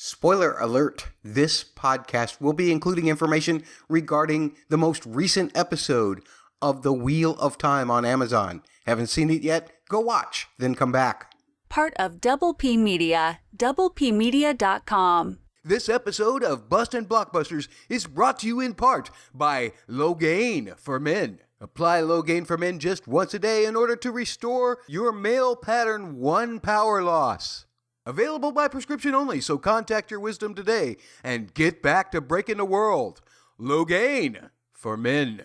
Spoiler alert, this podcast will be including information regarding the most recent episode of The Wheel of Time on Amazon. Haven't seen it yet? Go watch, then come back. Part of Double P Media, doublepmedia.com. This episode of Bustin' Blockbusters is brought to you in part by Logain for Men. Apply Logain for Men just once a day in order to restore your male pattern 1 power loss. Available by prescription only, so contact your wisdom today and get back to breaking the world. Logain for Men.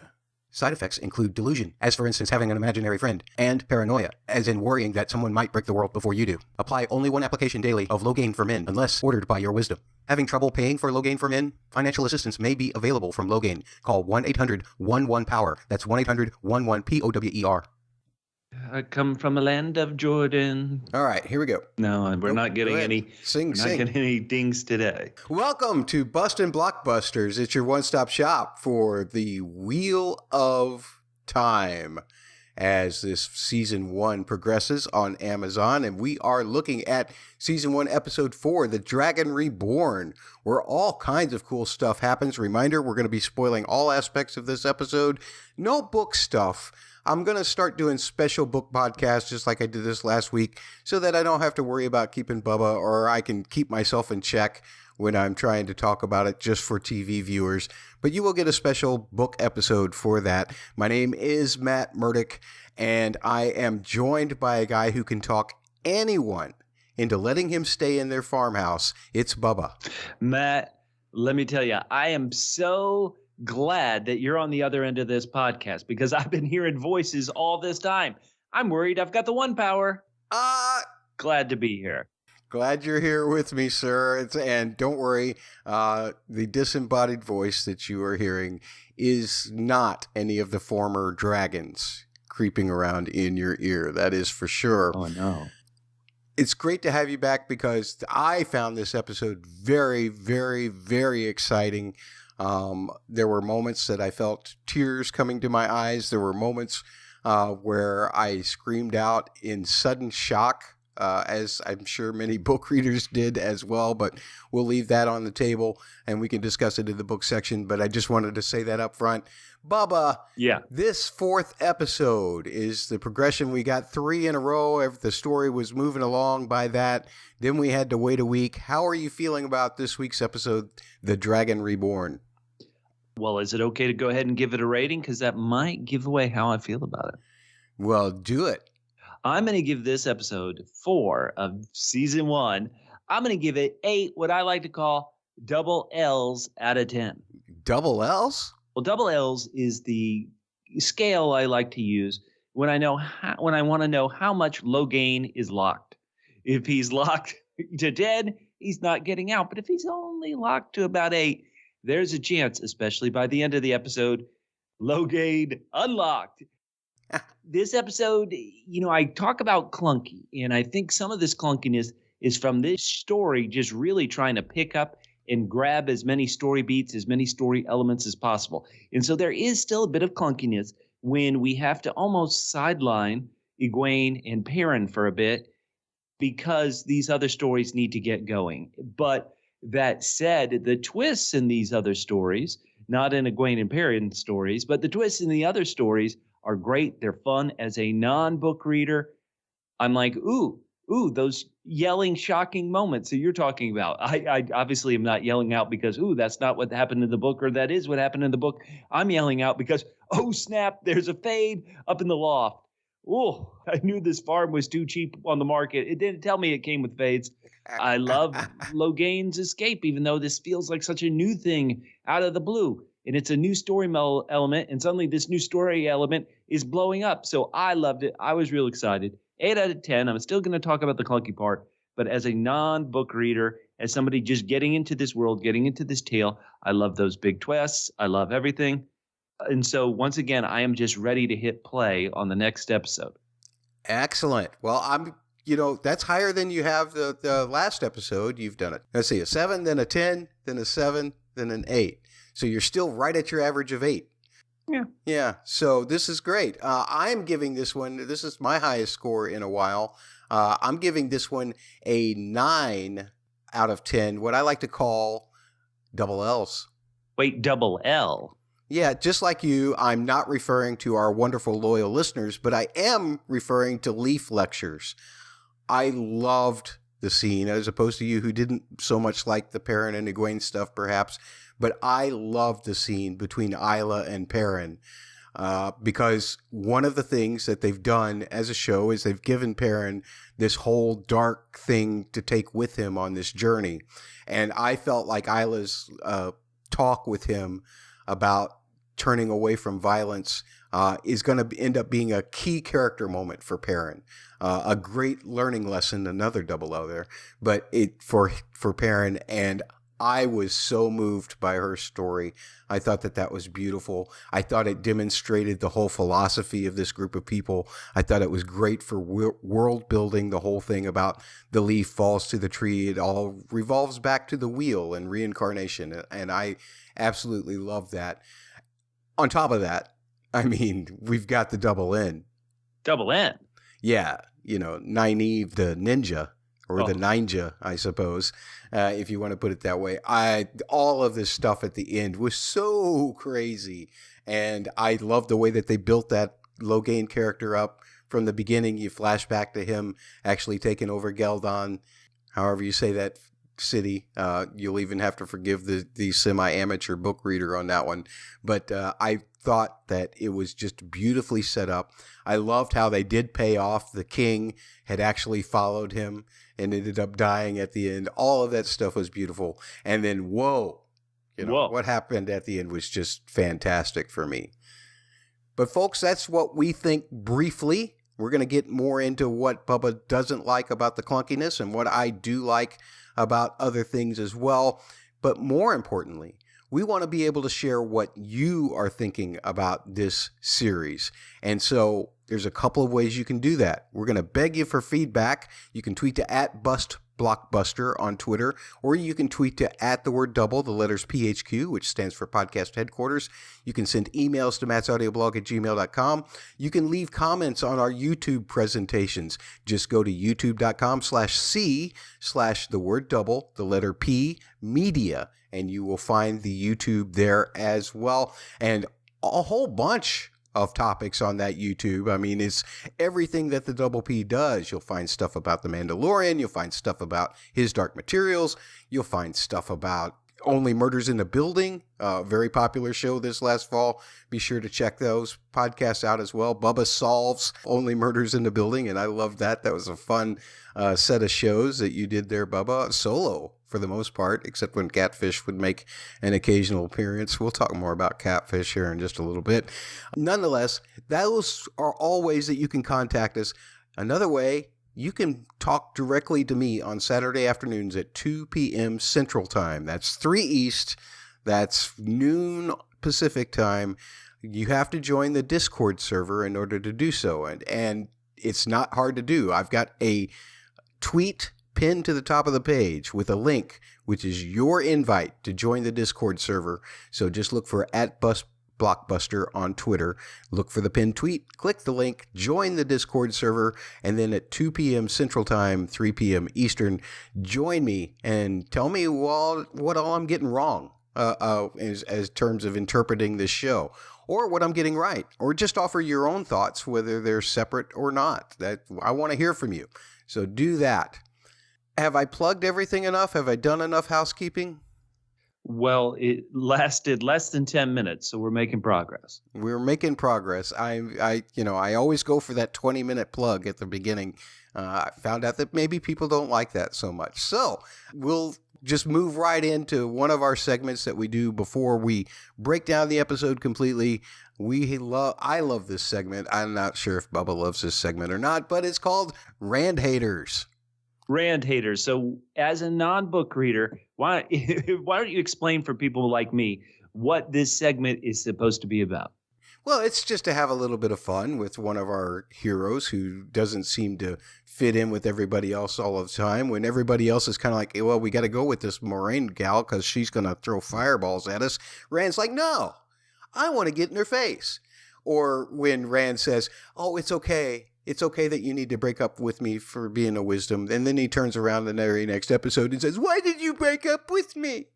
Side effects include delusion, as for instance having an imaginary friend, and paranoia, as in worrying that someone might break the world before you do. Apply only 1 application daily of Logain for Men, unless ordered by your wisdom. Having trouble paying for Logain for Men? Financial assistance may be available from Logain. Call 1-800-11-POWER. That's 1-800-11-POWER. I come from a land of Jordan. All right, here we go. No, we're not getting any. Not getting any dings today. Welcome to Bustin' Blockbusters. It's your one-stop shop for the Wheel of Time as this season 1 progresses on Amazon, and we are looking at season 1, episode 4, the Dragon Reborn, where all kinds of cool stuff happens. Reminder: we're going to be spoiling all aspects of this episode. No book stuff. I'm going to start doing special book podcasts just like I did this last week so that I don't have to worry about keeping Bubba, or I can keep myself in check when I'm trying to talk about it just for TV viewers. But you will get a special book episode for that. My name is Matt Murdock, and I am joined by a guy who can talk anyone into letting him stay in their farmhouse. It's Bubba. Matt, let me tell you, I am so glad that you're on the other end of this podcast, because I've been hearing voices all this time. I'm worried I've got the 1 power. Glad to be here. Glad you're here with me, sir. And don't worry, the disembodied voice that you are hearing is not any of the former dragons creeping around in your ear. That is for sure. Oh, no. It's great to have you back, because I found this episode very, very, very exciting. There were moments that I felt tears coming to my eyes. There were moments where I screamed out in sudden shock, as I'm sure many book readers did as well, but we'll leave that on the table and we can discuss it in the book section. But I just wanted to say that up front. Bubba, yeah, this 4th episode is the progression. We got 3 in a row. The story was moving along by that. Then we had to wait a week. How are you feeling about this week's episode, The Dragon Reborn? Well, is it okay to go ahead and give it a rating? Because that might give away how I feel about it. Well, do it. I'm going to give this episode 4 of season 1. I'm going to give it 8, what I like to call double L's out of 10. Double L's? Well, double L's is the scale I like to use when I want to know how much Logain is locked. If he's locked to 10, he's not getting out. But if he's only locked to about 8, there's a chance, especially by the end of the episode, Logain unlocked. This episode, I talk about clunky, and I think some of this clunkiness is from this story just really trying to pick up and grab as many story beats, as many story elements as possible. And so there is still a bit of clunkiness when we have to almost sideline Egwene and Perrin for a bit, because these other stories need to get going. But that said, the twists in these other stories, not in Egwene and Perrin stories, but the twists in the other stories are great. They're fun. As a non-book reader, I'm like, ooh, those yelling, shocking moments that you're talking about. I obviously am not yelling out because, that's not what happened in the book, or that is what happened in the book. I'm yelling out because, oh, snap, there's a fade up in the loft. Oh, I knew this farm was too cheap on the market. It didn't tell me it came with fades. I love Logain's escape, even though this feels like such a new thing out of the blue. And it's a new story element, and suddenly this new story element is blowing up. So I loved it. I was real excited. 8 out of 10. I'm still going to talk about the clunky part, but as a non-book reader, as somebody just getting into this world, getting into this tale, I love those big twists. I love everything. And so once again, I am just ready to hit play on the next episode. Excellent. Well, that's higher than you have the last episode. You've done it. Let's see, a 7, then a 10, then a 7, then an 8. So you're still right at your average of 8. Yeah. Yeah. So this is great. I'm giving this one, this is my highest score in a while. I'm giving this one a 9 out of 10 what I like to call double L's. Wait, double L? Yeah, just like you, I'm not referring to our wonderful loyal listeners, but I am referring to Leaf lectures. I loved the scene, as opposed to you who didn't so much like the Perrin and Egwene stuff, perhaps. But I loved the scene between Isla and Perrin because one of the things that they've done as a show is they've given Perrin this whole dark thing to take with him on this journey. And I felt like Isla's talk with him about turning away from violence is going to end up being a key character moment for Perrin. A great learning lesson, another double O there, but for Perrin. And I was so moved by her story. I thought that was beautiful. I thought it demonstrated the whole philosophy of this group of people. I thought it was great for world building, the whole thing about the leaf falls to the tree. It all revolves back to the wheel and reincarnation. And I absolutely love that. On top of that, I mean, we've got the double N. Double N? Yeah. Nynaeve the ninja. Or the ninja, I suppose, if you want to put it that way. All of this stuff at the end was so crazy. And I love the way that they built that Logain character up from the beginning. You flash back to him actually taking over Gai'don, however you say that city. You'll even have to forgive the semi-amateur book reader on that one. But I thought that it was just beautifully set up. I loved how they did pay off. The king had actually followed him and ended up dying at the end. All of that stuff was beautiful. And then, whoa, what happened at the end was just fantastic for me. But folks, that's what we think briefly. We're going to get more into what Bubba doesn't like about the clunkiness and what I do like about other things as well. But more importantly, we want to be able to share what you are thinking about this series. And so there's a couple of ways you can do that. We're going to beg you for feedback. You can tweet to @BustBlockbuster on Twitter, or you can tweet to @the letters PHQ, which stands for Podcast Headquarters. You can send emails to mattsaudioblog@gmail.com. You can leave comments on our YouTube presentations. Just go to youtube.com/c/double, the letter P, media, and you will find the YouTube there as well. And a whole bunch of topics on that YouTube. I mean, it's everything that the Double P does. You'll find stuff about The Mandalorian. You'll find stuff about His Dark Materials. You'll find stuff about Only Murders in the Building, a very popular show this last fall. Be sure to check those podcasts out as well. Bubba Solves Only Murders in the Building, and I loved that. That was a fun set of shows that you did there, Bubba, solo for the most part, except when Catfish would make an occasional appearance. We'll talk more about Catfish here in just a little bit. Nonetheless, those are all ways that you can contact us. Another way, you can talk directly to me on Saturday afternoons at 2 p.m. Central Time. That's 3 East. That's noon Pacific Time. You have to join the Discord server in order to do so. And it's not hard to do. I've got a tweet pinned to the top of the page with a link, which is your invite to join the Discord server. So just look for @BustBlockbuster on Twitter. Look for the pinned tweet, click the link, join the Discord server, and then at 2 p.m. Central Time, 3 p.m. Eastern, join me and tell me what all I'm getting wrong as terms of interpreting this show, or what I'm getting right, or just offer your own thoughts, whether they're separate or not. That I want to hear from you. So do that. Have I plugged everything enough? Have I done enough housekeeping? Well, it lasted less than 10 minutes, so we're making progress. We're making progress. I always go for that 20-minute plug at the beginning. I found out that maybe people don't like that so much. So we'll just move right into one of our segments that we do before we break down the episode completely. I love this segment. I'm not sure if Bubba loves this segment or not, but it's called Rand Haters. Rand haters. So as a non-book reader, why don't you explain for people like me what this segment is supposed to be about? Well, it's just to have a little bit of fun with one of our heroes who doesn't seem to fit in with everybody else all of the time, when everybody else is kind of like, well, we got to go with this Moraine gal because she's going to throw fireballs at us. Rand's like, no, I want to get in her face. Or when Rand says, oh, it's okay, it's okay that you need to break up with me for being a wisdom. And then he turns around in the very next episode and says, why did you break up with me?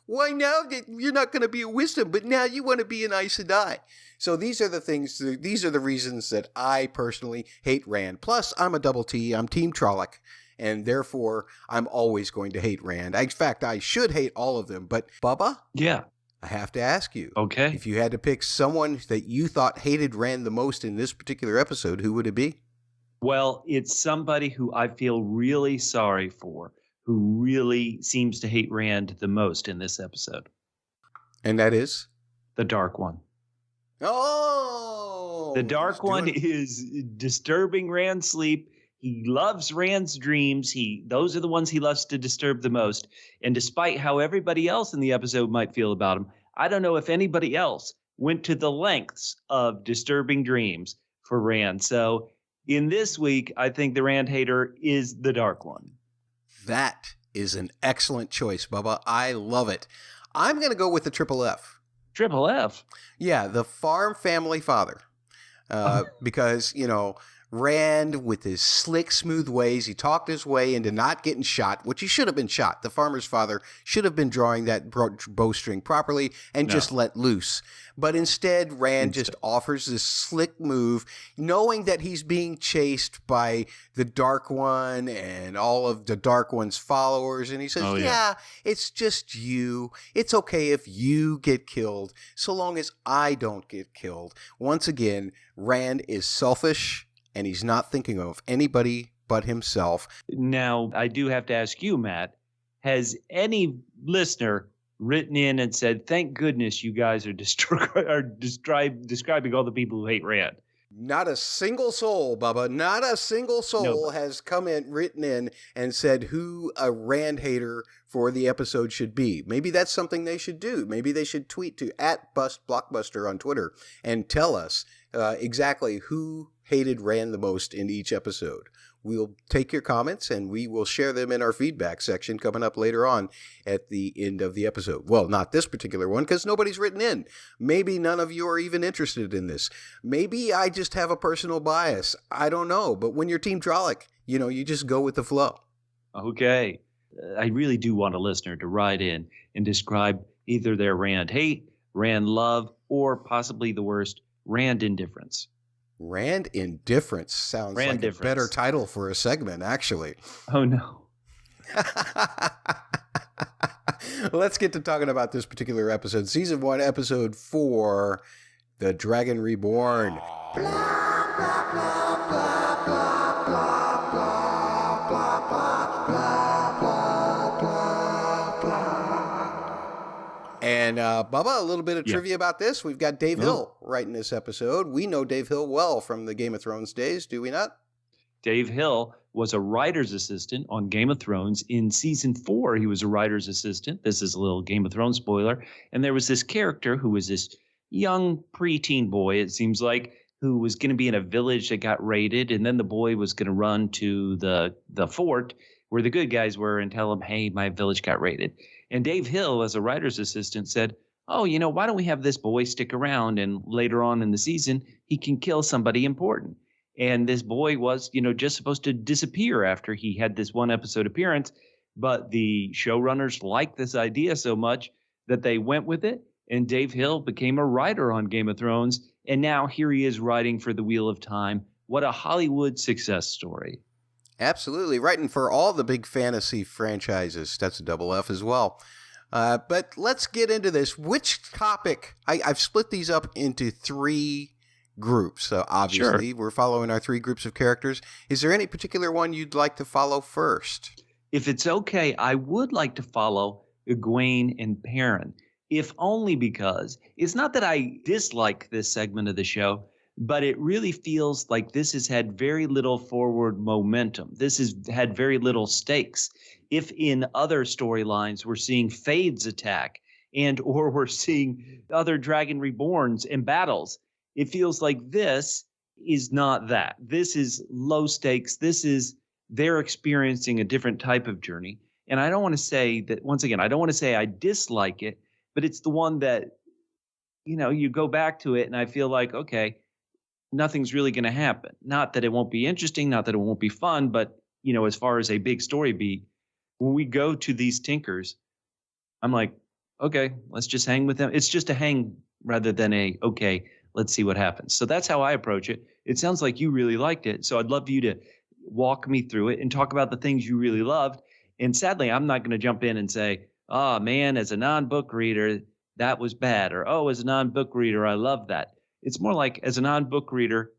Why now that you're not going to be a wisdom, but now you want to be an Aes Sedai? So these are the reasons that I personally hate Rand. Plus, I'm a double T. I'm Team Trolloc. And therefore, I'm always going to hate Rand. In fact, I should hate all of them. But Bubba? Yeah. I have to ask you. Okay. If you had to pick someone that you thought hated Rand the most in this particular episode, who would it be? Well, it's somebody who I feel really sorry for, who really seems to hate Rand the most in this episode. And that is? The Dark One. Oh! The Dark One is disturbing Rand's sleep. He loves Rand's dreams. Those are the ones he loves to disturb the most. And despite how everybody else in the episode might feel about him, I don't know if anybody else went to the lengths of disturbing dreams for Rand. So in this week, I think the Rand hater is the Dark One. That is an excellent choice, Bubba. I love it. I'm going to go with the Triple F. Triple F? Yeah, the farm family father. Because, Rand, with his slick, smooth ways, he talked his way into not getting shot, which he should have been shot. The farmer's father should have been drawing that bowstring properly and just let loose. But instead, Rand just offers this slick move, knowing that he's being chased by the Dark One and all of the Dark One's followers. And he says, yeah, it's just you. It's okay if you get killed, so long as I don't get killed. Once again, Rand is selfish. And he's not thinking of anybody but himself. Now, I do have to ask you, Matt, has any listener written in and said, thank goodness you guys are describing all the people who hate Rand? Not a single soul, Bubba. Not a single soul has written in and said who a Rand hater for the episode should be. Maybe that's something they should do. Maybe they should tweet to @Blockbuster on Twitter and tell us exactly who hated Rand the most in each episode. We'll take your comments and we will share them in our feedback section coming up later on at the end of the episode. Well, not this particular one because nobody's written in. Maybe none of you are even interested in this. Maybe I just have a personal bias. I don't know. But when you're Team Trolloc, you just go with the flow. Okay. I really do want a listener to write in and describe either their Rand hate, Rand love, or possibly the worst, Rand indifference. Rand Indifference sounds like a better title for a segment, actually. Oh, no. Let's get to talking about this particular episode. Season 1, Episode 4, The Dragon Reborn. Blah, blah, blah, blah, blah, blah, blah, blah, blah, blah, blah, blah. And Bubba, a little bit of trivia about this. We've got Dave Hill writing this episode. We know Dave Hill well from the Game of Thrones days, do we not? Dave Hill was a writer's assistant on Game of Thrones. In season 4, he was a writer's assistant. This is a little Game of Thrones spoiler. And there was this character who was this young preteen boy, it seems like, who was going to be in a village that got raided. And then the boy was going to run to the fort where the good guys were and tell him, hey, my village got raided. And Dave Hill, as a writer's assistant, said, oh, why don't we have this boy stick around and later on in the season, he can kill somebody important. And this boy was, just supposed to disappear after he had this one episode appearance. But the showrunners liked this idea so much that they went with it. And Dave Hill became a writer on Game of Thrones. And now here he is writing for the Wheel of Time. What a Hollywood success story. Absolutely. Writing for all the big fantasy franchises. That's a double F as well. But let's get into this. Which topic? I've split these up into 3 groups. So obviously, we're following our 3 groups of characters. Is there any particular one you'd like to follow first? If it's okay, I would like to follow Egwene and Perrin, if only because it's not that I dislike this segment of the show, but it really feels like this has had very little forward momentum. This has had very little stakes. If in other storylines we're seeing Fades attack or we're seeing other Dragon Reborns and battles, it feels like this is not that. This is low stakes. They're experiencing a different type of journey. And I don't want to say that, once again, I don't want to say I dislike it, but it's the one that, you go back to it and I feel like, okay, nothing's really going to happen. Not that it won't be interesting, not that it won't be fun, but as far as a big story beat, when we go to these tinkers, I'm like, okay, let's just hang with them. It's just a hang rather than okay, let's see what happens. So that's how I approach it. It sounds like you really liked it. So I'd love for you to walk me through it and talk about the things you really loved. And sadly, I'm not going to jump in and say, oh man, as a non-book reader, that was bad. Or, oh, as a non-book reader, I love that. It's more like, as a non-book reader,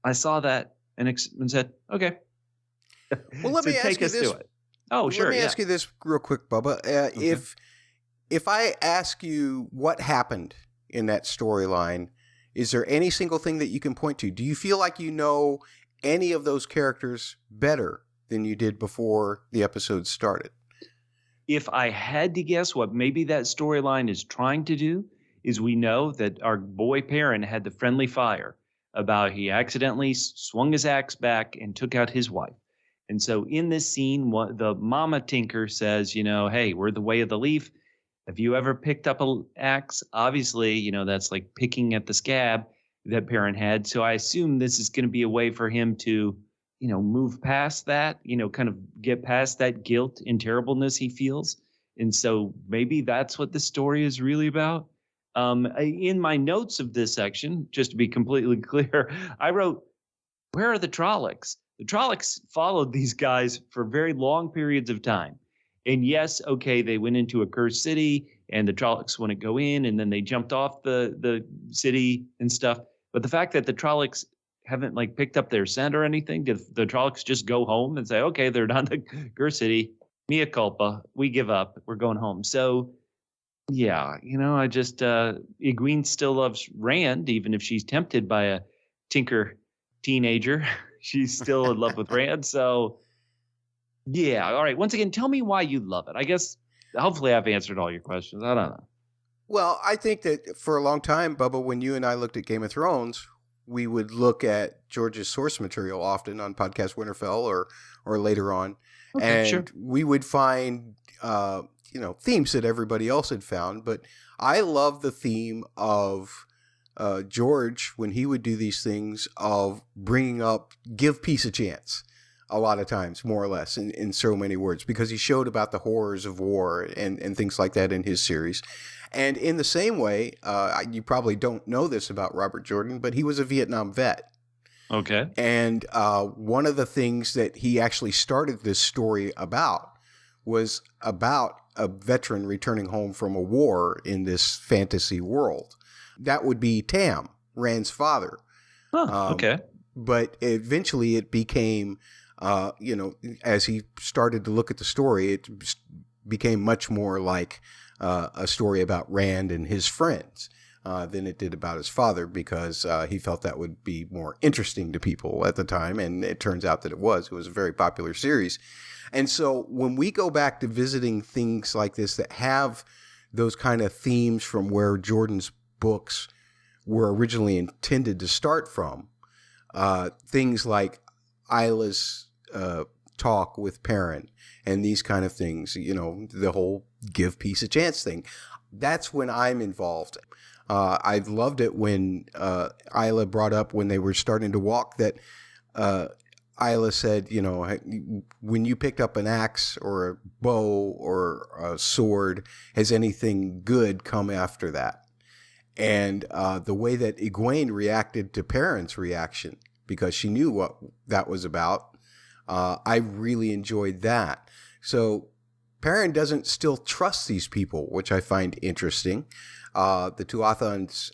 I saw that and said, okay. Well, let So me ask take you us this. to it. Oh, sure. Let me Yeah. ask you this real quick, Bubba. Okay. If I ask you what happened in that storyline, is there any single thing that you can point to? Do you feel like you know any of those characters better than you did before the episode started? If I had to guess what maybe that storyline is trying to do, is we know that our boy Perrin had the friendly fire about he accidentally swung his axe back and took out his wife. And so in this scene, the mama tinker says, hey, we're the way of the leaf. Have you ever picked up an axe? Obviously, that's like picking at the scab that Perrin had. So I assume this is going to be a way for him to move past that, kind of get past that guilt and terribleness he feels. And so maybe that's what the story is really about. In my notes of this section, just to be completely clear, I wrote, where are the Trollocs? The Trollocs followed these guys for very long periods of time. And yes, okay, they went into a cursed city and the Trollocs wouldn't go in and then they jumped off the city and stuff. But the fact that the Trollocs haven't picked up their scent or anything, did the Trollocs just go home and say, okay, they're done the cursed city, mea culpa, we give up, we're going home. So yeah, I just Egwene still loves Rand, even if she's tempted by a tinker teenager. She's still in love with Rand. So yeah, all right. Once again, tell me why you love it. I guess hopefully I've answered all your questions. I don't know. Well, I think that for a long time, Bubba, when you and I looked at Game of Thrones, we would look at George's source material often on Podcast Winterfell or later on. Okay, and sure. we would find, themes that everybody else had found. But I love the theme of George when he would do these things of bringing up, give peace a chance. A lot of times, more or less, in so many words, because he showed about the horrors of war and things like that in his series. And in the same way, you probably don't know this about Robert Jordan, but he was a Vietnam vet. Okay. And one of the things that he actually started this story about was about a veteran returning home from a war in this fantasy world. That would be Tam, Rand's father. Huh, okay. But eventually it became... as he started to look at the story, it became much more like a story about Rand and his friends than it did about his father, because he felt that would be more interesting to people at the time. And it turns out that it was. It was a very popular series. And so when we go back to visiting things like this that have those kind of themes from where Jordan's books were originally intended to start from, things like Isla's talk with Perrin and these kind of things, the whole give peace a chance thing. That's when I'm involved. I loved it when Isla brought up when they were starting to walk that Isla said, when you picked up an axe or a bow or a sword, has anything good come after that? And the way that Egwene reacted to Perrin's reaction, because she knew what that was about, I really enjoyed that. So Perrin doesn't still trust these people, which I find interesting. The Tuathans,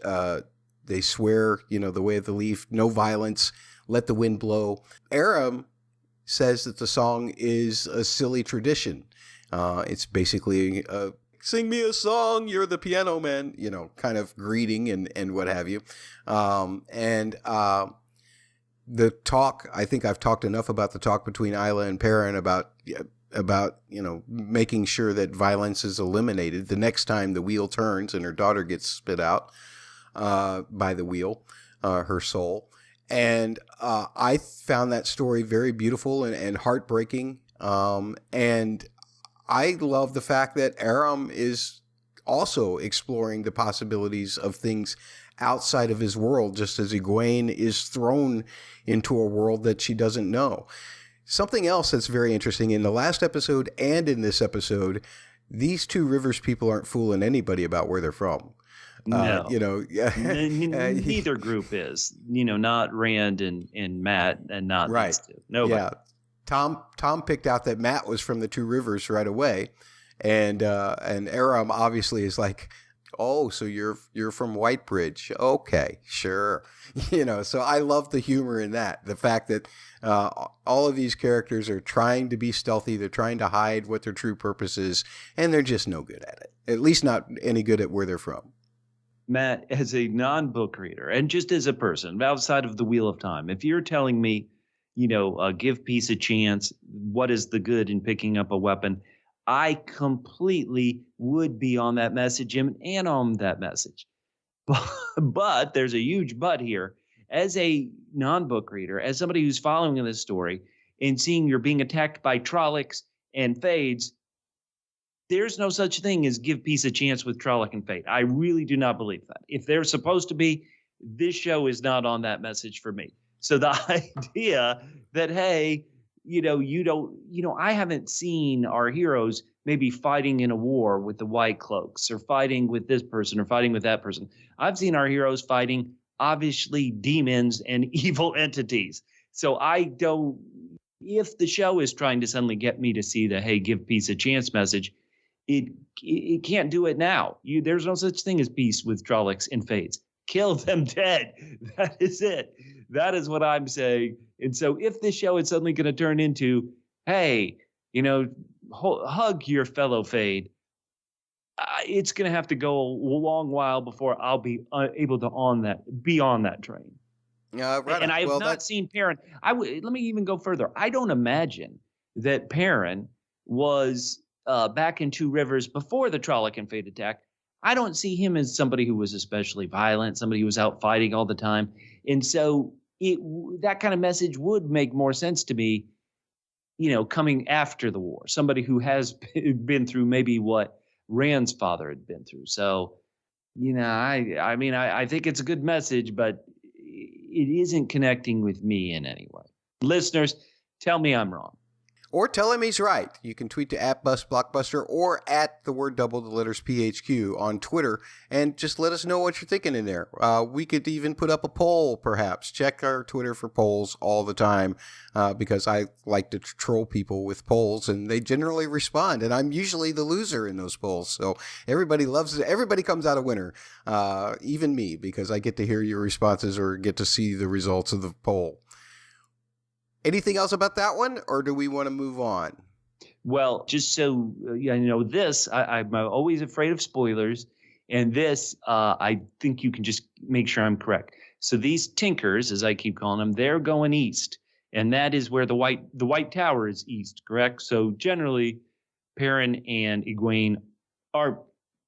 they swear, the way of the leaf, no violence, let the wind blow. Aram says that the song is a silly tradition. It's basically sing me a song, you're the piano man, kind of greeting and what have you. The talk, I think I've talked enough about the talk between Isla and Perrin about making sure that violence is eliminated the next time the wheel turns and her daughter gets spit out by the wheel, her soul. And I found that story very beautiful and heartbreaking. And I love the fact that Aram is also exploring the possibilities of things outside of his world, just as Egwene is thrown into a world that she doesn't know. Something else that's very interesting in the last episode and in this episode, these two rivers people aren't fooling anybody about where they're from. No, Yeah. neither group is. Not Rand and Matt, and not Right. these two. Nobody. Yeah. Tom picked out that Matt was from the two rivers right away, and Aram obviously is like, oh, so you're from Whitebridge? Okay, sure. So I love the humor in that. The fact that all of these characters are trying to be stealthy, they're trying to hide what their true purpose is, and they're just no good at it. At least not any good at where they're from. Matt, as a non-book reader and just as a person outside of the Wheel of Time, if you're telling me, give peace a chance, what is the good in picking up a weapon? I completely would be on that message and on that message. But there's a huge but here. As a non-book reader, as somebody who's following this story and seeing you're being attacked by Trollocs and Fades, there's no such thing as give peace a chance with Trolloc and Fade. I really do not believe that. If they're supposed to be, this show is not on that message for me. So the idea that, hey, I haven't seen our heroes maybe fighting in a war with the White Cloaks or fighting with this person or fighting with that person. I've seen our heroes fighting, obviously, demons and evil entities. So if the show is trying to suddenly get me to see the, hey, give peace a chance message, it can't do it now. There's no such thing as peace with Trollocs and Fades. Kill them dead. That is it. That is what I'm saying. And so if this show is suddenly going to turn into, hey, hug your fellow Fade, it's going to have to go a long while before I'll be able to be on that train. Right. And I have not seen Perrin. Let me even go further. I don't imagine that Perrin was back in Two Rivers before the Trolloc and Fade attack. I don't see him as somebody who was especially violent, somebody who was out fighting all the time. And so that kind of message would make more sense to me, coming after the war, somebody who has been through maybe what Rand's father had been through. So, I think it's a good message, but it isn't connecting with me in any way. Listeners, tell me I'm wrong. Or tell him he's right. You can tweet to @BustBlockbuster or @ the word double the letters PHQ on Twitter, and just let us know what you're thinking in there. We could even put up a poll, perhaps. Check our Twitter for polls all the time, because I like to troll people with polls, and they generally respond, and I'm usually the loser in those polls. So everybody loves it. Everybody comes out a winner, even me, because I get to hear your responses or get to see the results of the poll. Anything else about that one, or do we want to move on? Well, just so this, I'm always afraid of spoilers, and this, I think you can just make sure I'm correct. So these Tinkers, as I keep calling them, they're going east, and that is where the White Tower is east, correct? So generally, Perrin and Egwene are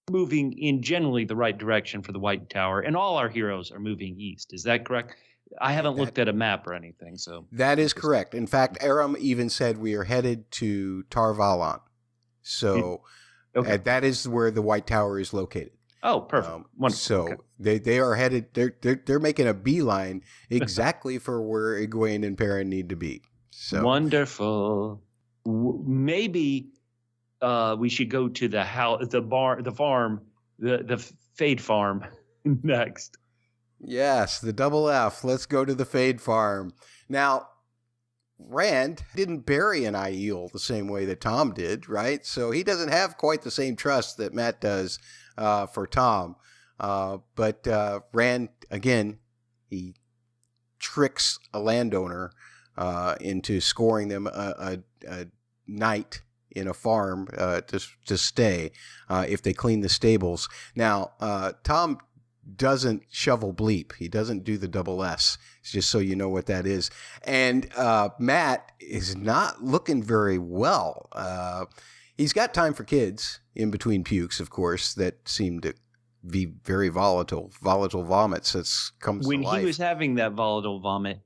moving in generally the right direction for the White Tower, and all our heroes are moving east. Is that correct? I haven't looked at a map or anything, so that is correct. In fact, Aram even said we are headed to Tar Valon, so that is where the White Tower is located. Oh, perfect. So they are headed. They're making a beeline exactly for where Egwene and Perrin need to be. So wonderful. Maybe we should go to the farm, the Fade farm next. Yes, the double F. Let's go to the Fade farm. Now, Rand didn't bury an Aiel the same way that Tom did, right? So he doesn't have quite the same trust that Matt does for Tom. But Rand, again, he tricks a landowner into scoring them a night in a farm to stay if they clean the stables. Now, Tom doesn't shovel bleep. He doesn't do the double S, just so you know what that is. And Matt is not looking very well. He's got time for kids in between pukes, of course, that seem to be very volatile vomits. That comes to life. When he was having that volatile vomit,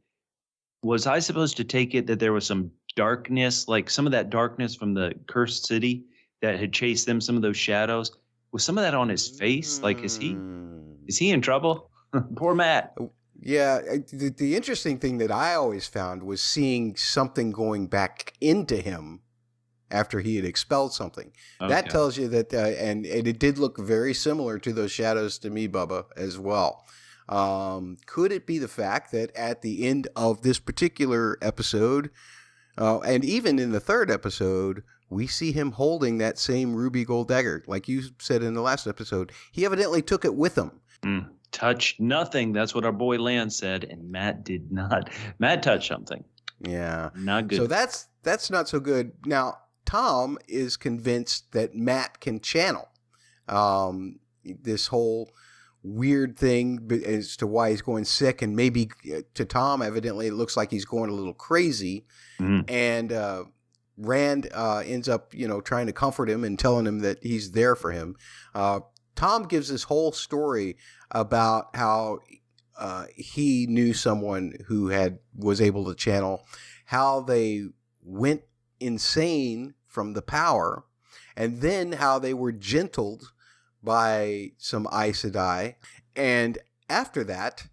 was I supposed to take it that there was some darkness, like some of that darkness from the cursed city that had chased them, some of those shadows? Was some of that on his face? Like, is he in trouble? Poor Matt. Yeah, the interesting thing that I always found was seeing something going back into him after he had expelled something. Okay. That tells you that, and it did look very similar to those shadows to me, Bubba, as well. Could it be the fact that at the end of this particular episode, and even in the third episode, we see him holding that same ruby gold dagger? Like you said in the last episode, he evidently took it with him. Touched nothing. That's what our boy Lance said, and Matt did not. Matt touched something. Yeah. Not good. So that's not so good. Now, Tom is convinced that Matt can channel this whole weird thing as to why he's going sick, and maybe to Tom, evidently, it looks like he's going a little crazy. And Rand ends up, trying to comfort him and telling him that he's there for him. Tom gives this whole story about how he knew someone who was able to channel, how they went insane from the power, and then how they were gentled by some Aes Sedai. And after that,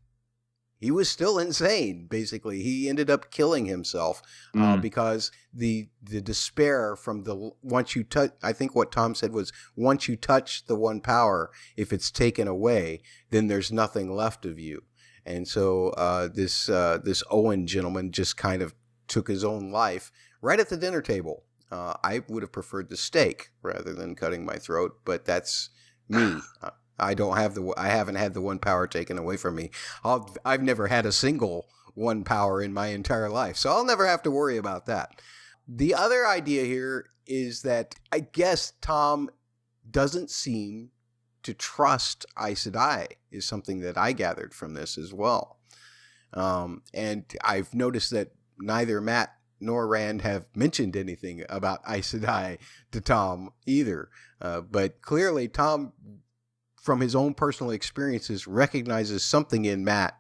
he was still insane, basically. He ended up killing himself because the despair from the once you touch, I think what Tom said was, once you touch the one power, if it's taken away, then there's nothing left of you. And so this Owen gentleman just kind of took his own life right at the dinner table. I would have preferred the steak rather than cutting my throat, but that's me. I haven't had the one power taken away from me. I've never had a single one power in my entire life, so I'll never have to worry about that. The other idea here is that I guess Tom doesn't seem to trust Aes Sedai, is something that I gathered from this as well. And I've noticed that neither Matt nor Rand have mentioned anything about Aes Sedai to Tom either. But clearly Tom, from his own personal experiences, recognizes something in Matt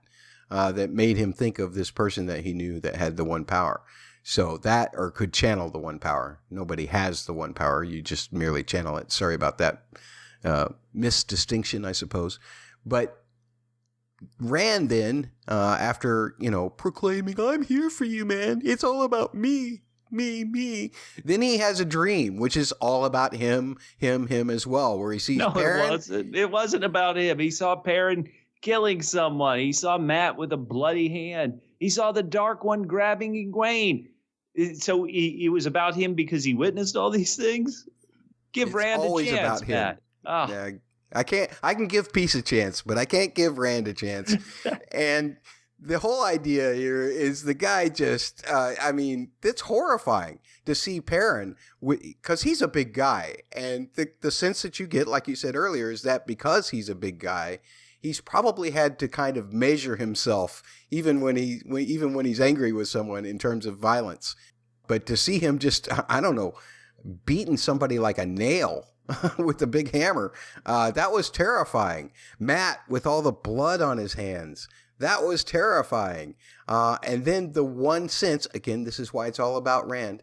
that made him think of this person that he knew that had the one power. So that, or could channel the one power. Nobody has the one power. You just merely channel it. Sorry about that misdistinction, I suppose. But Rand then, after, proclaiming, I'm here for you, man. It's all about me. Me. Then he has a dream, which is all about him as well, where he sees Perrin. It wasn't about him. He saw Perrin killing someone. He saw Matt with a bloody hand. He saw the Dark One grabbing Egwene. So it was about him because he witnessed all these things? Give Rand a chance, always about him. Matt. Oh. Yeah, I can give Peace a chance, but I can't give Rand a chance. And the whole idea here is the guy just, it's horrifying to see Perrin, because he's a big guy. And the sense that you get, like you said earlier, is that because he's a big guy, he's probably had to kind of measure himself, even when he's angry with someone in terms of violence. But to see him just, I don't know, beating somebody like a nail with a big hammer, that was terrifying. Matt with all the blood on his hands, that was terrifying. And then the one sense, again, this is why it's all about Rand,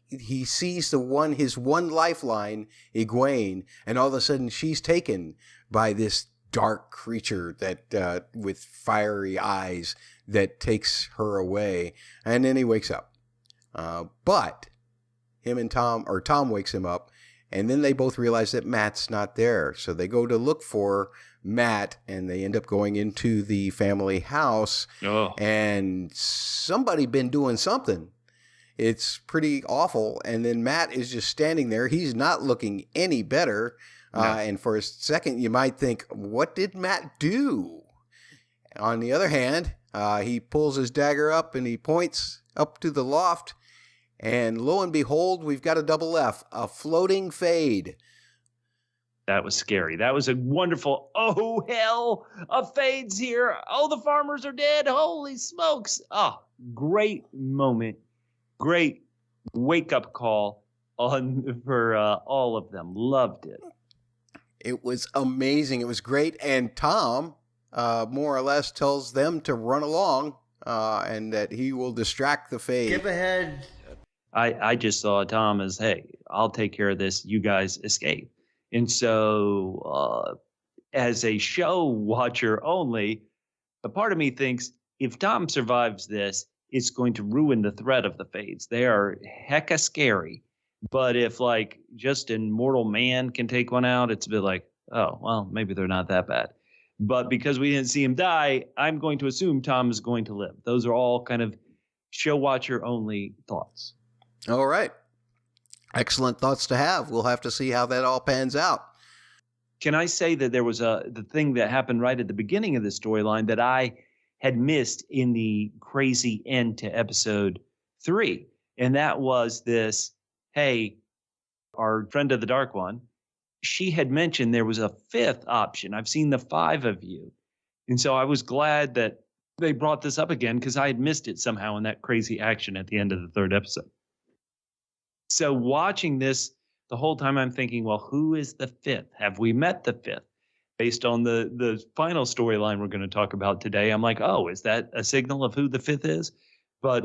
he sees his one lifeline, Egwene, and all of a sudden she's taken by this dark creature that with fiery eyes that takes her away. And then he wakes up. But Tom wakes him up, and then they both realize that Matt's not there. So they go to look for Matt, and they end up going into the family house. And somebody been doing something. It's pretty awful. And then Matt is just standing there. He's not looking any better. No. And for a second, you might think, what did Matt do? On the other hand, he pulls his dagger up and he points up to the loft. And lo and behold, we've got a double F, a floating fade. That was scary. That was a wonderful, oh, hell, a fade's here. Oh, the farmers are dead. Holy smokes. Oh, great moment. Great wake-up call for all of them. Loved it. It was amazing. It was great. And Tom, more or less, tells them to run along and that he will distract the fade. Skip ahead. I just saw Tom as, hey, I'll take care of this. You guys escape. And so as a show watcher only, a part of me thinks if Tom survives this, it's going to ruin the threat of the Fades. They are hecka scary. But if like just an mortal man can take one out, it's a bit like, oh, well, maybe they're not that bad. But because we didn't see him die, I'm going to assume Tom is going to live. Those are all kind of show watcher only thoughts. All right. Excellent thoughts to have. We'll have to see how that all pans out. Can I say that there was the thing that happened right at the beginning of the storyline that I had missed in the crazy end to episode 3? And that was this, hey, our friend of the Dark One, she had mentioned there was a 5th option. I've seen the 5 of you. And so I was glad that they brought this up again because I had missed it somehow in that crazy action at the end of the 3rd episode. So watching this, the whole time I'm thinking, well, who is the 5th? Have we met the 5th? Based on the final storyline we're going to talk about today, I'm like, oh, is that a signal of who the 5th is? But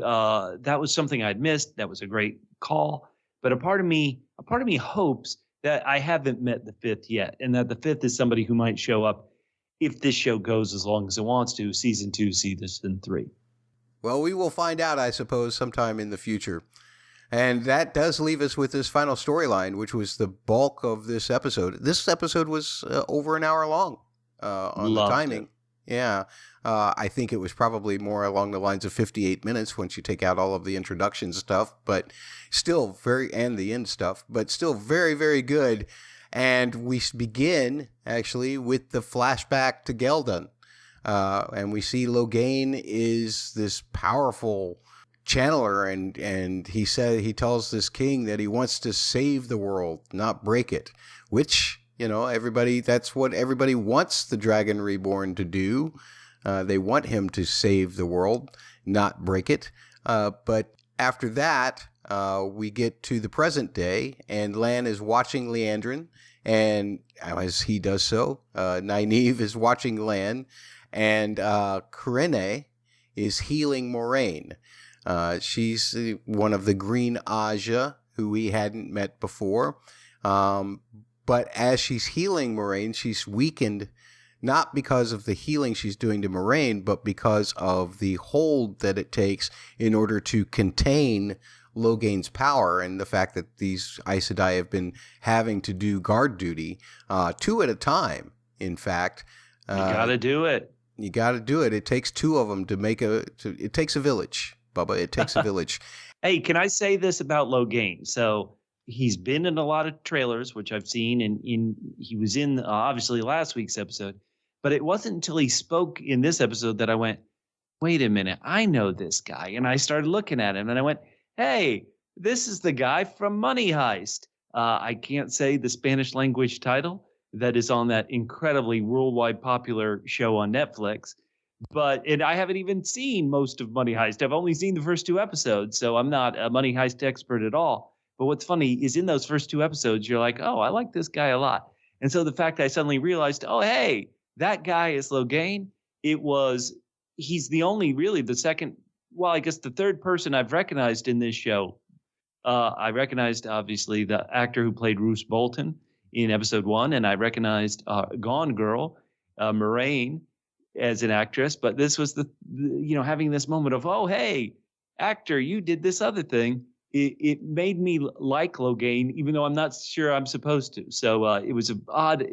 that was something I'd missed. That was a great call. But a part of me hopes that I haven't met the 5th yet, and that the 5th is somebody who might show up if this show goes as long as it wants to, season 2, season 3. Well, we will find out, I suppose, sometime in the future. And that does leave us with this final storyline, which was the bulk of this episode. This episode was over an hour long on Loved the timing. It. Yeah. I think it was probably more along the lines of 58 minutes once you take out all of the introduction stuff, but still and the end stuff, but still very, very good. And we begin, actually, with the flashback to Gai'don. And we see Logain is this powerful channeler, and he tells this king that he wants to save the world, not break it, which, that's what everybody wants the Dragon Reborn to do. They want him to save the world, not break it. But after that, we get to the present day, and Lan is watching Liandrin, and as he does so, Nynaeve is watching Lan, and Kyrene is healing Moraine. She's one of the Green Aja who we hadn't met before. But as she's healing Moraine, she's weakened, not because of the healing she's doing to Moraine, but because of the hold that it takes in order to contain Logain's power, and the fact that these Aes Sedai have been having to do guard duty, 2 at a time, in fact. You gotta do it. You gotta do it. It takes 2 of them it takes a village, Bubba. It takes a village. Hey, can I say this about Logain? So he's been in a lot of trailers, which I've seen, and he was in obviously last week's episode. But it wasn't until he spoke in this episode that I went, wait a minute, I know this guy. And I started looking at him and I went, hey, this is the guy from Money Heist. I can't say the Spanish language title that is on that incredibly worldwide popular show on Netflix. And I haven't even seen most of Money Heist. I've only seen the first 2 episodes, so I'm not a Money Heist expert at all. But what's funny is in those first 2 episodes, you're like, oh, I like this guy a lot. And so the fact that I suddenly realized, oh, hey, that guy is Logain. He's the only, really the second, well, I guess the 3rd person I've recognized in this show. I recognized, obviously, the actor who played Roose Bolton in episode 1, and I recognized Gone Girl, Moraine, as an actress. But this was having this moment of, oh, hey, actor, you did this other thing. It made me like Logain, even though I'm not sure I'm supposed to. So it was odd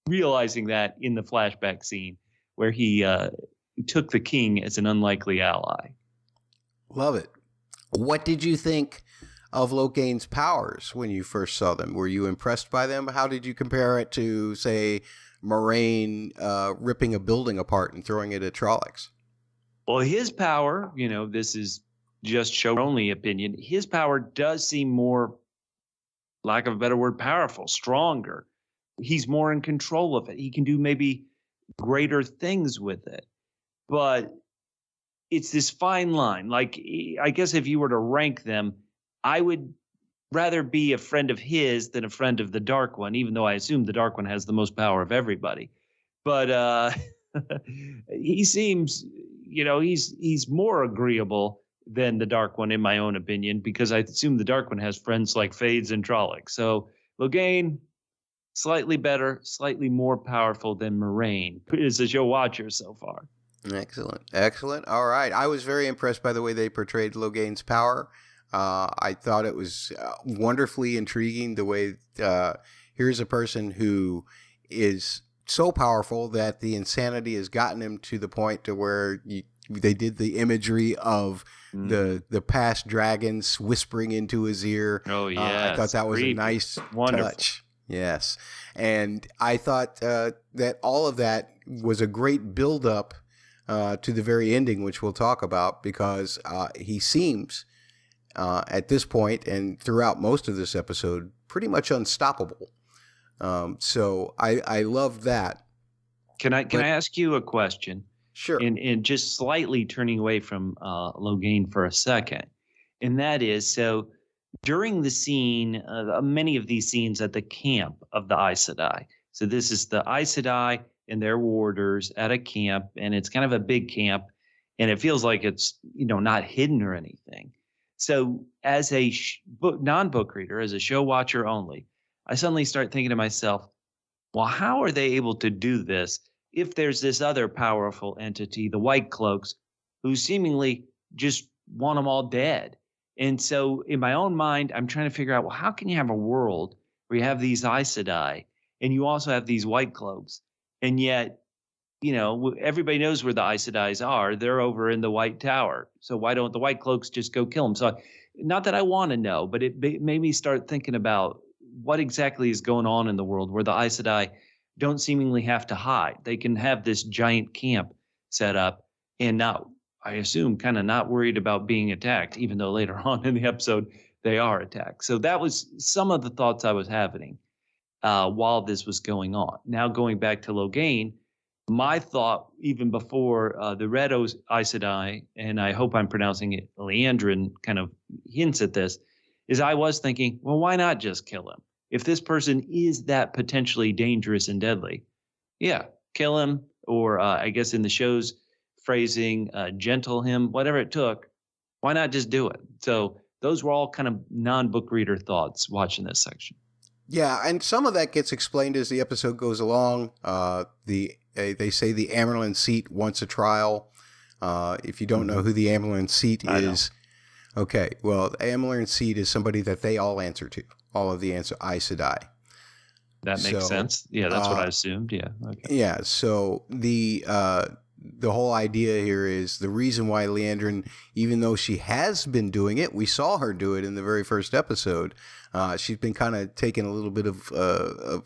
realizing that in the flashback scene where he took the king as an unlikely ally. Love it. What did you think of Logain's powers when you first saw them? Were you impressed by them? How did you compare it to, say, Moraine ripping a building apart and throwing it at Trollocs? Well, his power, this is just show-only opinion, his power does seem more, lack of a better word, powerful, stronger. He's more in control of it. He can do maybe greater things with it. But it's this fine line. Like, I guess if you were to rank them, I would rather be a friend of his than a friend of the Dark One, even though I assume the Dark One has the most power of everybody. But he seems, he's more agreeable than the Dark One, in my own opinion, because I assume the Dark One has friends like Fades and Trollocs. So Logain, slightly better, slightly more powerful than Moraine is a show watcher so far. Excellent. All right. I was very impressed by the way they portrayed Logain's power. I thought it was wonderfully intriguing the way here's a person who is so powerful that the insanity has gotten him to the point to where they did the imagery of the past dragons whispering into his ear. Oh, yeah. I thought that was a nice touch. Yes. And I thought that all of that was a great build-up to the very ending, which we'll talk about, because he seems, at this point and throughout most of this episode, pretty much unstoppable. So I love that. Can I ask you a question? Sure. And just slightly turning away from Logain for a second. And that is, so during the scene, many of these scenes at the camp of the Aes Sedai. So this is the Aes Sedai and their warders at a camp, and it's kind of a big camp, and it feels like it's, not hidden or anything. So as a non-book reader, as a show watcher only, I suddenly start thinking to myself, well, how are they able to do this if there's this other powerful entity, the White Cloaks, who seemingly just want them all dead? And so in my own mind, I'm trying to figure out, well, how can you have a world where you have these Aes Sedai and you also have these White Cloaks, and yet, everybody knows where the Aes Sedai are. They're over in the White Tower. So why don't the White Cloaks just go kill them? So not that I want to know, but it made me start thinking about what exactly is going on in the world where the Aes Sedai don't seemingly have to hide. They can have this giant camp set up and not, I assume, kind of not worried about being attacked, even though later on in the episode they are attacked. So that was some of the thoughts I was having while this was going on. Now going back to Logain, my thought, even before the Red Aes Sedai, and I hope I'm pronouncing it, Liandrin kind of hints at this, is I was thinking, well, why not just kill him? If this person is that potentially dangerous and deadly, yeah, kill him, or I guess in the show's phrasing, gentle him, whatever it took. Why not just do it? So those were all kind of non-book reader thoughts watching this section. Yeah, and some of that gets explained as the episode goes along. They say the Amerlin seat wants a trial. If you don't know who the Amerlin seat is, okay, well, the Amerlin seat is somebody that they all answer to, all of the Aes Sedai. That makes sense. Yeah, that's what I assumed. Yeah. Okay. Yeah. So the whole idea here is the reason why Liandrin, even though she has been doing it, we saw her do it in the very first episode. She's been kind of taking a little bit of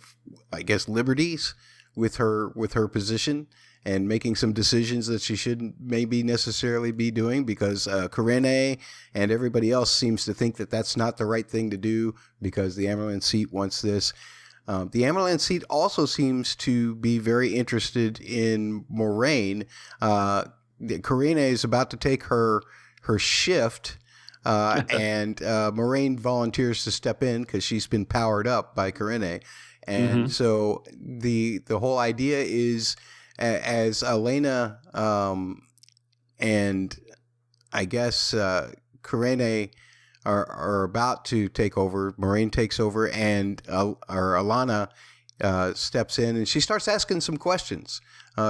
I guess, liberties with her position and making some decisions that she shouldn't maybe necessarily be doing, because Karene and everybody else seems to think that that's not the right thing to do because the Amerlin seat wants this. The Amerlin seat also seems to be very interested in Moraine. Karene is about to take her shift, and Moraine volunteers to step in because she's been powered up by Karene. And so the whole idea is, as Elena and I guess Karene are about to take over, Moraine takes over, and Alana steps in, and she starts asking some questions,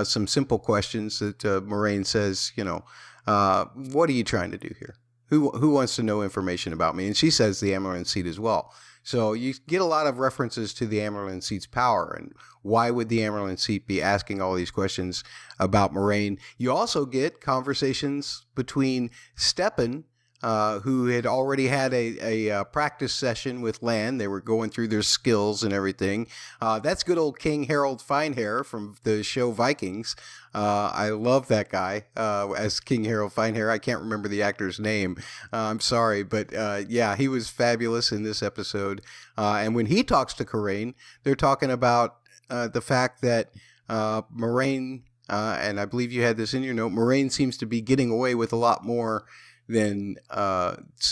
some simple questions that Moraine says, what are you trying to do here? Who wants to know information about me? And she says the Amerlin seat as well. So you get a lot of references to the Amerlin seat's power, and why would the Amerlin seat be asking all these questions about Moraine? You also get conversations between Stepan, who had already had a practice session with Lan. They were going through their skills and everything. That's good old King Harold Finehair from the show Vikings. I love that guy as King Harold Finehair. I can't remember the actor's name. I'm sorry, but yeah, he was fabulous in this episode. And when he talks to Karene, they're talking about the fact that Moraine, and I believe you had this in your note, Moraine seems to be getting away with a lot more than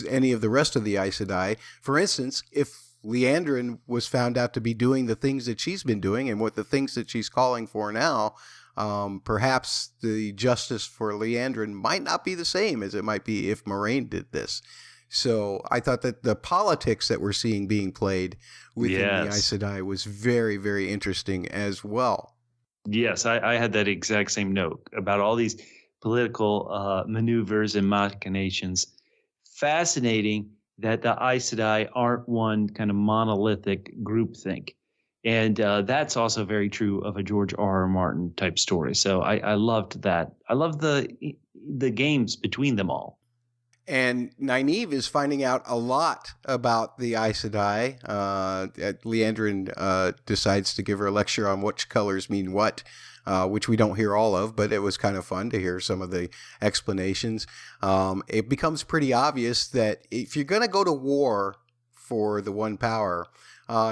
any of the rest of the Aes Sedai. For instance, if Liandrin was found out to be doing the things that she's been doing and what the things that she's calling for now, perhaps the justice for Liandrin might not be the same as it might be if Moraine did this. So I thought that the politics that we're seeing being played within the Aes Yes. Sedai was very, very interesting as well. Yes, I had that exact same note about all these political maneuvers and machinations. Fascinating that the Aes Sedai aren't one kind of monolithic groupthink. And that's also very true of a George R. R. Martin type story. So I loved that. I love the games between them all. And Nynaeve is finding out a lot about the Aes Sedai. Leandrin decides to give her a lecture on which colors mean what, which we don't hear all of, but it was kind of fun to hear some of the explanations. It becomes pretty obvious that if you're going to go to war for the One Power,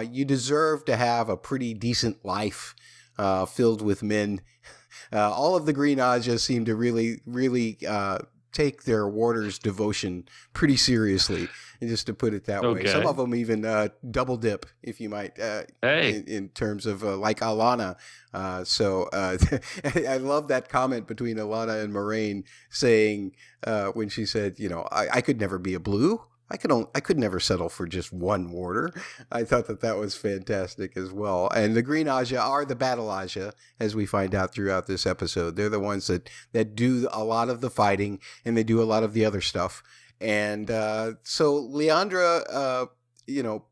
you deserve to have a pretty decent life filled with men. All of the Green Aja seem to really take their warder's devotion pretty seriously, and just to put it that way. Some of them even double dip, if you might, in terms of like Alana. So I love that comment between Alana and Moraine saying when she said, I could never be a blue. I could never settle for just one warder. I thought that was fantastic as well. And the Green Aja are the Battle Aja, as we find out throughout this episode. They're the ones that do a lot of the fighting, and they do a lot of the other stuff. And so Leandra,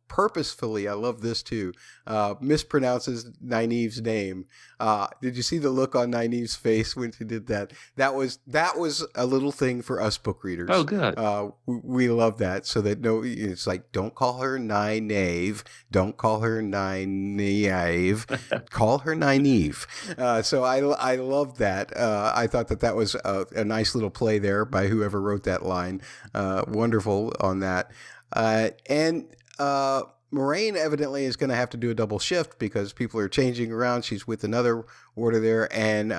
purposefully, I love this too, mispronounces Nynaeve's name. Did you see the look on Nynaeve's face when she did that? That was a little thing for us book readers. Oh, good. We love that. So that it's like, don't call her Nynaeve, don't call her Nynaeve, call her Nynaeve. So I love that. I thought that was a nice little play there by whoever wrote that line. Wonderful on that. Moraine evidently is going to have to do a double shift because people are changing around. She's with another warder there, and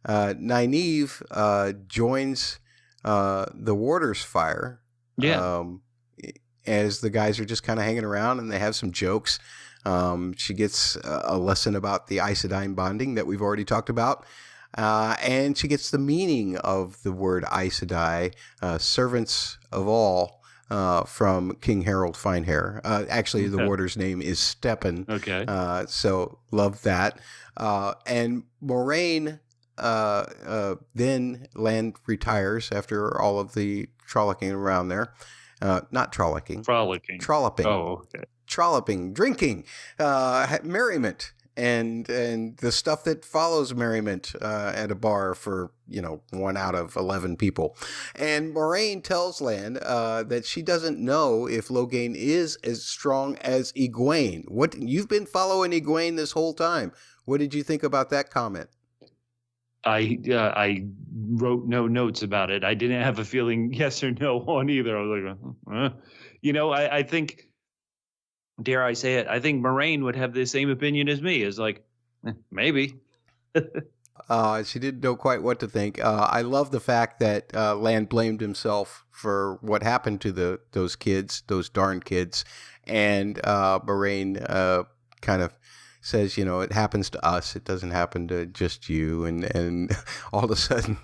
Nynaeve joins the warder's fire. Yeah. As the guys are just kind of hanging around, and they have some jokes. She gets a lesson about the Aes Sedai bonding that we've already talked about. And she gets the meaning of the word Aes Sedai, servants of all. From King Harold Finehair. Actually, the warder's name is Steppen. Okay. So love that. And Moraine then retires after all of the trolloping around there. Not trolloping. Frolicking. Trolloping. Oh, okay. Trolloping, drinking, merriment. And the stuff that follows merriment at a bar for 1 out of 11 people. And Moraine tells Lan that she doesn't know if Logain is as strong as Egwene. You've been following Egwene this whole time. What did you think about that comment? I wrote no notes about it. I didn't have a feeling yes or no on either. I was like, I think. Dare I say it? I think Moraine would have the same opinion as me. Is like, maybe. She didn't know quite what to think. I love the fact that Lan blamed himself for what happened to those kids, those darn kids, and Moraine kind of says, it happens to us. It doesn't happen to just you. And all of a sudden,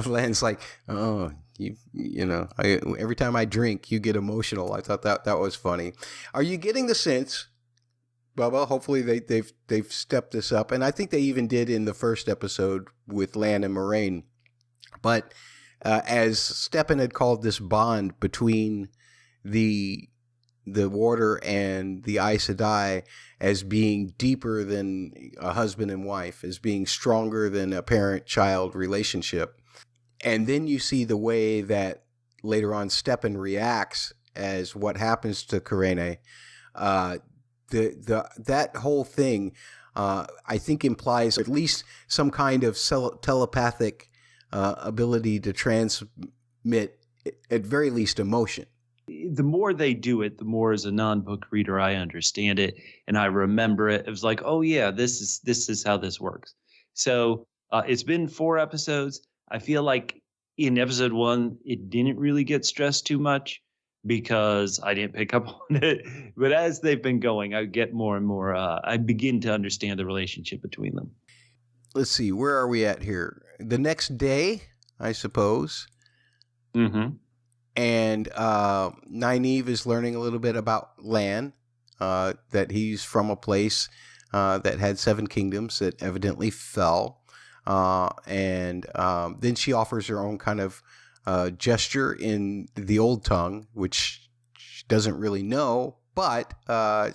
Lan's like, oh. Every time I drink, you get emotional. I thought that was funny. Are you getting the sense, Bubba? Hopefully they've stepped this up, and I think they even did in the first episode with Lan and Moraine. But as Steppen had called this bond between the warder and the Aes Sedai as being deeper than a husband and wife, as being stronger than a parent-child relationship. And then you see the way that later on Steppen reacts as what happens to Kyrene. That whole thing, I think, implies at least some kind of telepathic ability to transmit, at very least, emotion. The more they do it, the more as a non-book reader I understand it and I remember it. It was like, oh yeah, this is how this works. So it's been 4 episodes. I feel like in episode 1, it didn't really get stressed too much because I didn't pick up on it. But as they've been going, I get more and more, I begin to understand the relationship between them. Let's see, where are we at here? The next day, I suppose. Mm-hmm. And Nynaeve is learning a little bit about Lan, that he's from a place that had 7 kingdoms that evidently fell. And then she offers her own kind of gesture in the old tongue, which she doesn't really know, but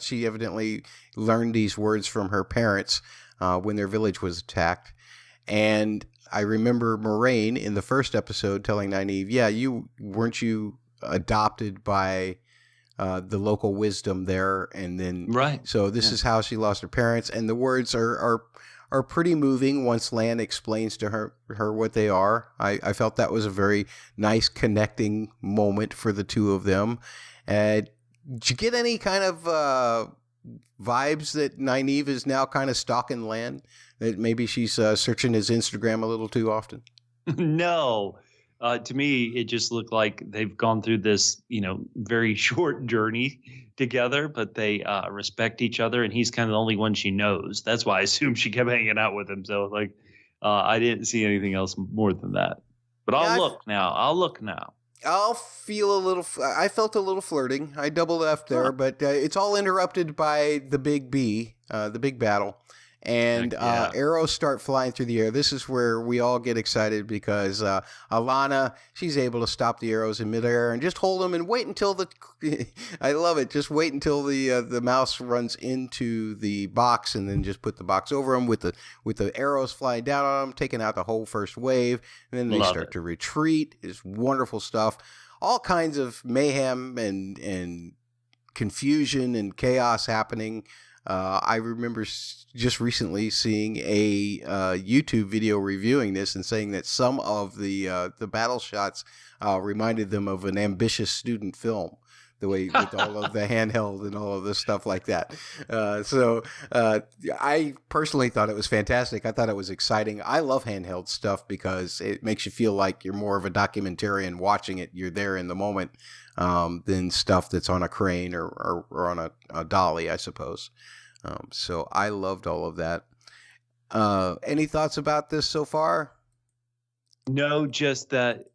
she evidently learned these words from her parents when their village was attacked. And I remember Moraine in the first episode telling Nynaeve, yeah, weren't you adopted by the local wisdom there? And then, Right. So this is how she lost her parents. And the words are pretty moving once Lan explains to her what they are. I felt that was a very nice connecting moment for the two of them. Did you get any kind of vibes that Nynaeve is now kind of stalking Lan? That maybe she's searching his Instagram a little too often? No. To me, it just looked like they've gone through this, very short journey together, but they respect each other, and he's kind of the only one she knows. That's why I assume she kept hanging out with him. So, I didn't see anything else more than that. But I'll look now. I felt a little flirting. I double left there, but it's all interrupted by the big B, the big battle. And arrows start flying through the air. This is where we all get excited because Alana, she's able to stop the arrows in midair and just hold them and wait until I love it. Just wait until the mouse runs into the box and then just put the box over them with the arrows flying down on them, taking out the whole first wave. And then they start to retreat. It's wonderful stuff. All kinds of mayhem and confusion and chaos happening. I remember just recently seeing a YouTube video reviewing this and saying that some of the battle shots reminded them of an ambitious student film, the way with all of the handheld and all of this stuff like that. So I personally thought it was fantastic. I thought it was exciting. I love handheld stuff because it makes you feel like you're more of a documentarian watching it. You're there in the moment than stuff that's on a crane or on a dolly, I suppose. So I loved all of that. Any thoughts about this so far? No, just that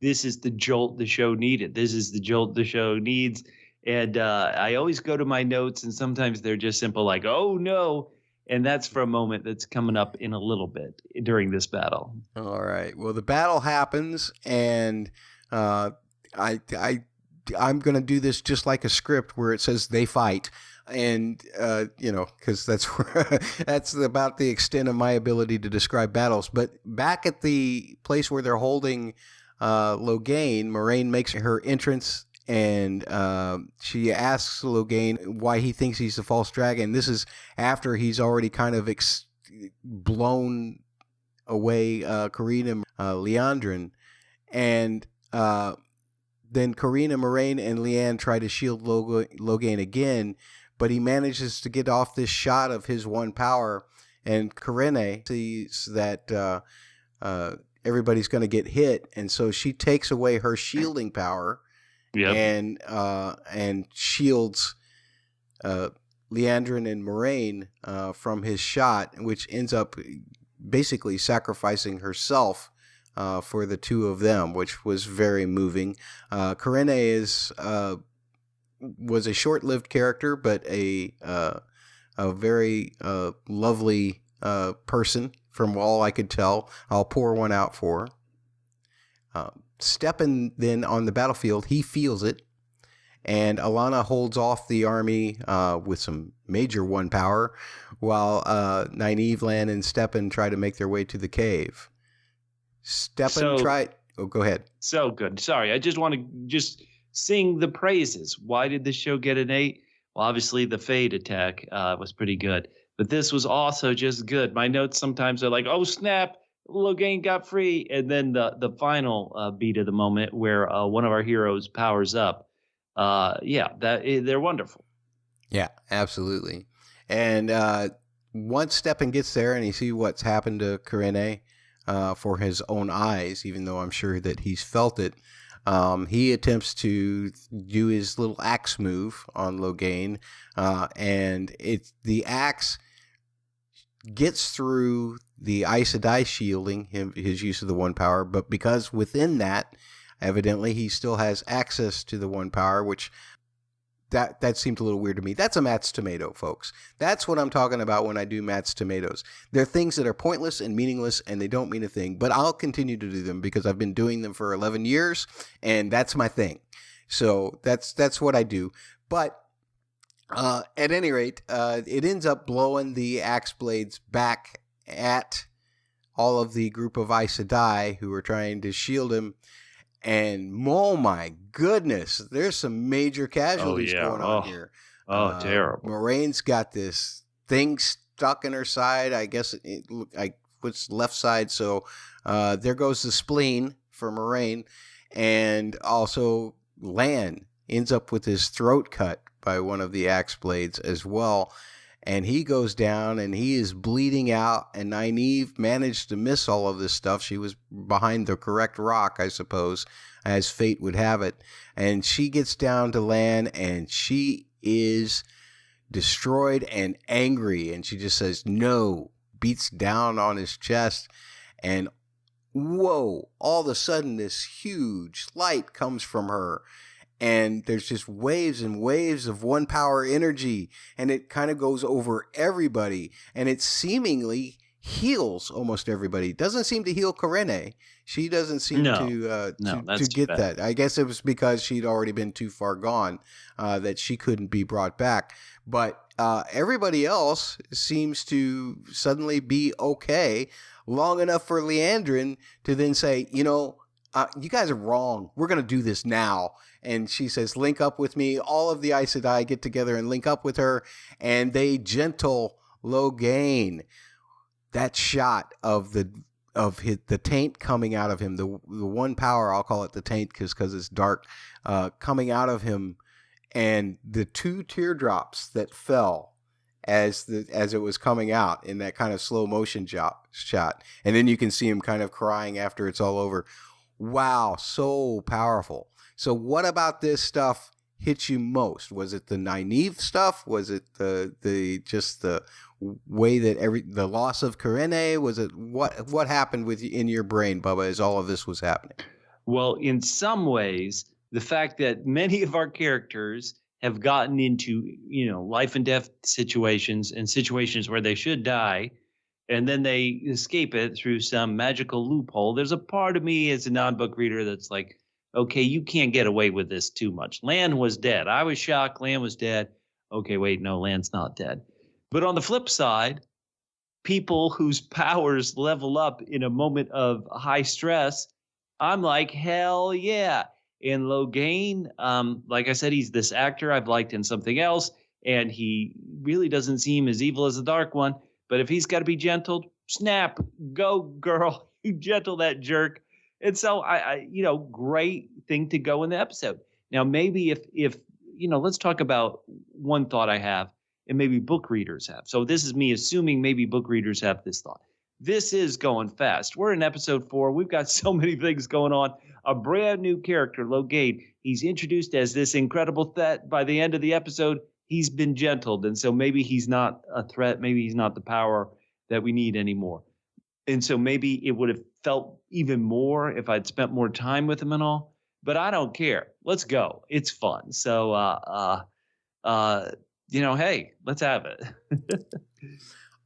this is the jolt the show needed. This is the jolt the show needs. And I always go to my notes, and sometimes they're just simple like, oh, no. And that's for a moment that's coming up in a little bit during this battle. All right. Well, the battle happens, and I'm going to do this just like a script where it says they fight. And, because that's about the extent of my ability to describe battles. But back at the place where they're holding Logain, Moraine makes her entrance, and she asks Logain why he thinks he's the false dragon. This is after he's already kind of blown away Karina Leandrin. And then Karina, Moraine, and Leanne try to shield Logain again, but he manages to get off this shot of his one power, and Karine sees that everybody's going to get hit, and so she takes away her shielding power and shields Leandrin and Moraine from his shot, which ends up basically sacrificing herself for the two of them, which was very moving. Karine was a short-lived character, but a very lovely person from all I could tell. I'll pour one out for her. Steppen then on the battlefield, he feels it, and Alana holds off the army with some major one power, while Nynaeve, Lan, and Steppen try to make their way to the cave. Go ahead. So good. Sorry, I just want to sing the praises. Why did this show get an 8? Well, obviously the Fade attack was pretty good, but this was also just good. My notes sometimes are like, oh snap, Logain got free, and then the final beat of the moment where one of our heroes powers up. They're wonderful. Yeah, absolutely. And once Steppen gets there and he sees what's happened to Karine for his own eyes, even though I'm sure that he's felt it, he attempts to do his little axe move on Logain, and the axe gets through the Aes Sedai shielding his use of the one power, but because within that, Evidently, he still has access to the one power, which that seemed a little weird to me. That's a Matt's tomato, folks. That's what I'm talking about when I do Matt's tomatoes. They're things that are pointless and meaningless, and they don't mean a thing. But I'll continue to do them because I've been doing them for 11 years, and that's my thing. So that's what I do. But at any rate, it ends up blowing the axe blades back at all of the group of Aes Sedai who are trying to shield him. And oh my goodness, there's some major casualties going on here. Terrible. Moraine's got this thing stuck in her side. I guess it's left side. So there goes the spleen for Moraine. And also Lan ends up with his throat cut by one of the axe blades as well. And he goes down and he is bleeding out. And Nynaeve managed to miss all of this stuff. She was behind the correct rock, I suppose, as fate would have it. And she gets down to Lan and she is destroyed and angry. And she just says, no, beats down on his chest. And whoa, all of a sudden this huge light comes from her. And there's just waves and waves of one power energy, and it kind of goes over everybody, and it seemingly heals almost everybody. It doesn't seem to heal Karene. She doesn't seem to get that. I guess it was because she'd already been too far gone that she couldn't be brought back. But everybody else seems to suddenly be okay, long enough for Liandrin to then say, you guys are wrong. We're going to do this now. And she says, link up with me. All of the Aes Sedai get together and link up with her. And they gentle Logain. That shot of the taint coming out of him, the one power, I'll call it the taint because it's dark, coming out of him. And the two teardrops that fell as it was coming out in that kind of slow motion shot. And then you can see him kind of crying after it's all over. Wow, so powerful. So what about this stuff hit you most? Was it the Nynaeve stuff? Was it the way that the loss of Karene? Was it what happened with in your brain, Bubba, as all of this was happening? Well, in some ways, the fact that many of our characters have gotten into, life and death situations and situations where they should die, and then they escape it through some magical loophole. There's a part of me as a non-book reader that's like, okay, you can't get away with this too much. Lan was dead. I was shocked Lan was dead. Okay, wait, no, Lan's not dead. But on the flip side, people whose powers level up in a moment of high stress, I'm like, hell yeah. And Logain, like I said, he's this actor I've liked in something else, and he really doesn't seem as evil as the Dark One. But if he's got to be gentled, snap, go, girl, you gentle that jerk. And so I great thing to go in the episode. Now, maybe if let's talk about one thought I have, and maybe book readers have. So this is me assuming maybe book readers have this thought. This is going fast. We're in episode 4. We've got so many things going on. A brand new character, Logain. He's introduced as this incredible threat. By the end of the episode, he's been gentled. And so maybe he's not a threat. Maybe he's not the power that we need anymore. And so maybe it would have felt even more if I'd spent more time with him and all. But I don't care. Let's go. It's fun. So, hey, let's have it.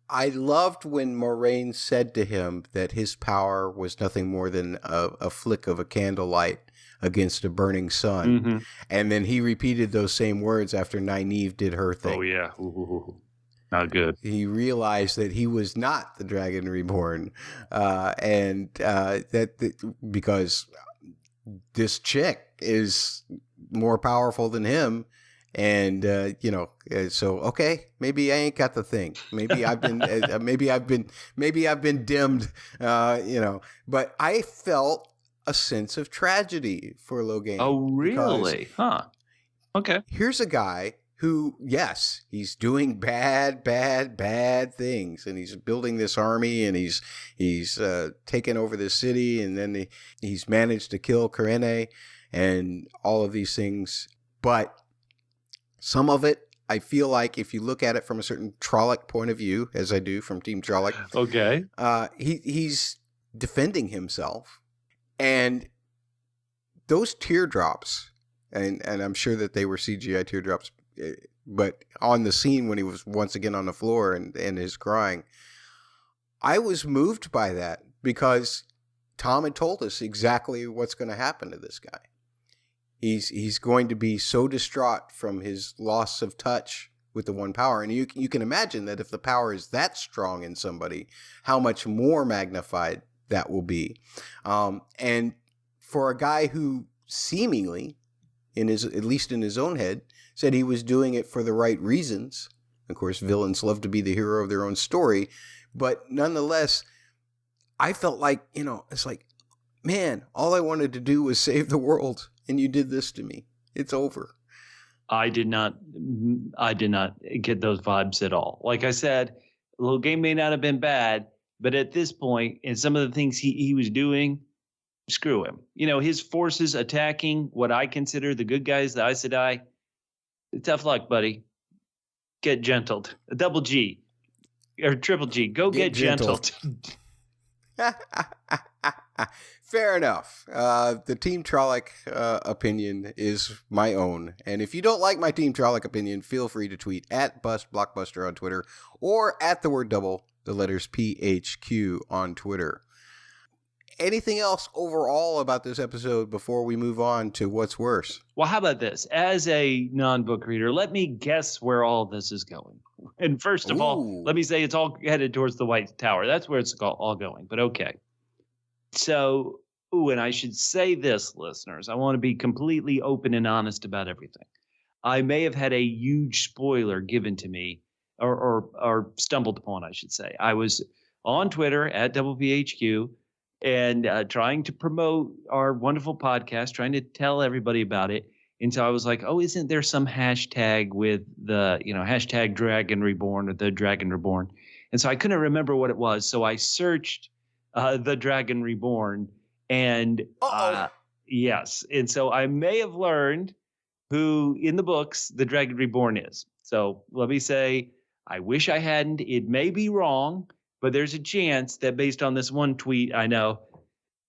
I loved when Moraine said to him that his power was nothing more than a flick of a candlelight against a burning sun. Mm-hmm. And then he repeated those same words after Nynaeve did her thing. Oh, yeah. Ooh. Not good. He realized that he was not the Dragon Reborn, because this chick is more powerful than him, and so okay, maybe I ain't got the thing. Maybe I've been, maybe I've been dimmed, But I felt a sense of tragedy for Logain. Oh, really? Huh? Okay. Here's a guy who, yes, he's doing bad things, and he's building this army, and he's taken over this city, and then he's managed to kill Karene and all of these things. But some of it, I feel like, if you look at it from a certain Trolloc point of view, as I do from Team Trolloc, okay, he's defending himself, and those teardrops, and I'm sure that they were CGI teardrops, but on the scene when he was once again on the floor and his crying, I was moved by that because Tom had told us exactly what's going to happen to this guy. He's going to be so distraught from his loss of touch with the one power. And you can imagine that if the power is that strong in somebody, how much more magnified that will be. And for a guy who seemingly, at least in his own head, said he was doing it for the right reasons. Of course, villains love to be the hero of their own story. But nonetheless, I felt like, it's like, man, all I wanted to do was save the world. And you did this to me. It's over. I did not get those vibes at all. Like I said, Logain may not have been bad, but at this point, and some of the things he was doing, screw him. His forces attacking what I consider the good guys, the Aes Sedai, tough luck, buddy. Get gentled. A double G or triple G. Go get gentled. Fair enough. The Team Trolloc opinion is my own. And if you don't like my Team Trolloc opinion, feel free to tweet at Blockbuster on Twitter or at the word double, the letters PHQ on Twitter. Anything else overall about this episode before we move on to what's worse? Well, how about this? As a non-book reader, let me guess where all this is going. And first of all, let me say it's all headed towards the White Tower. That's where it's all going. But okay. So, and I should say this, listeners. I want to be completely open and honest about everything. I may have had a huge spoiler given to me or stumbled upon, I should say. I was on Twitter at WPHQ and trying to promote our wonderful podcast, trying to tell everybody about it. And so I was like, oh, isn't there some hashtag with the, hashtag Dragon Reborn or the Dragon Reborn? And so I couldn't remember what it was. So I searched the Dragon Reborn and yes. And so I may have learned who in the books the Dragon Reborn is. So let me say, I wish I hadn't. It may be wrong, but there's a chance that based on this one tweet, I know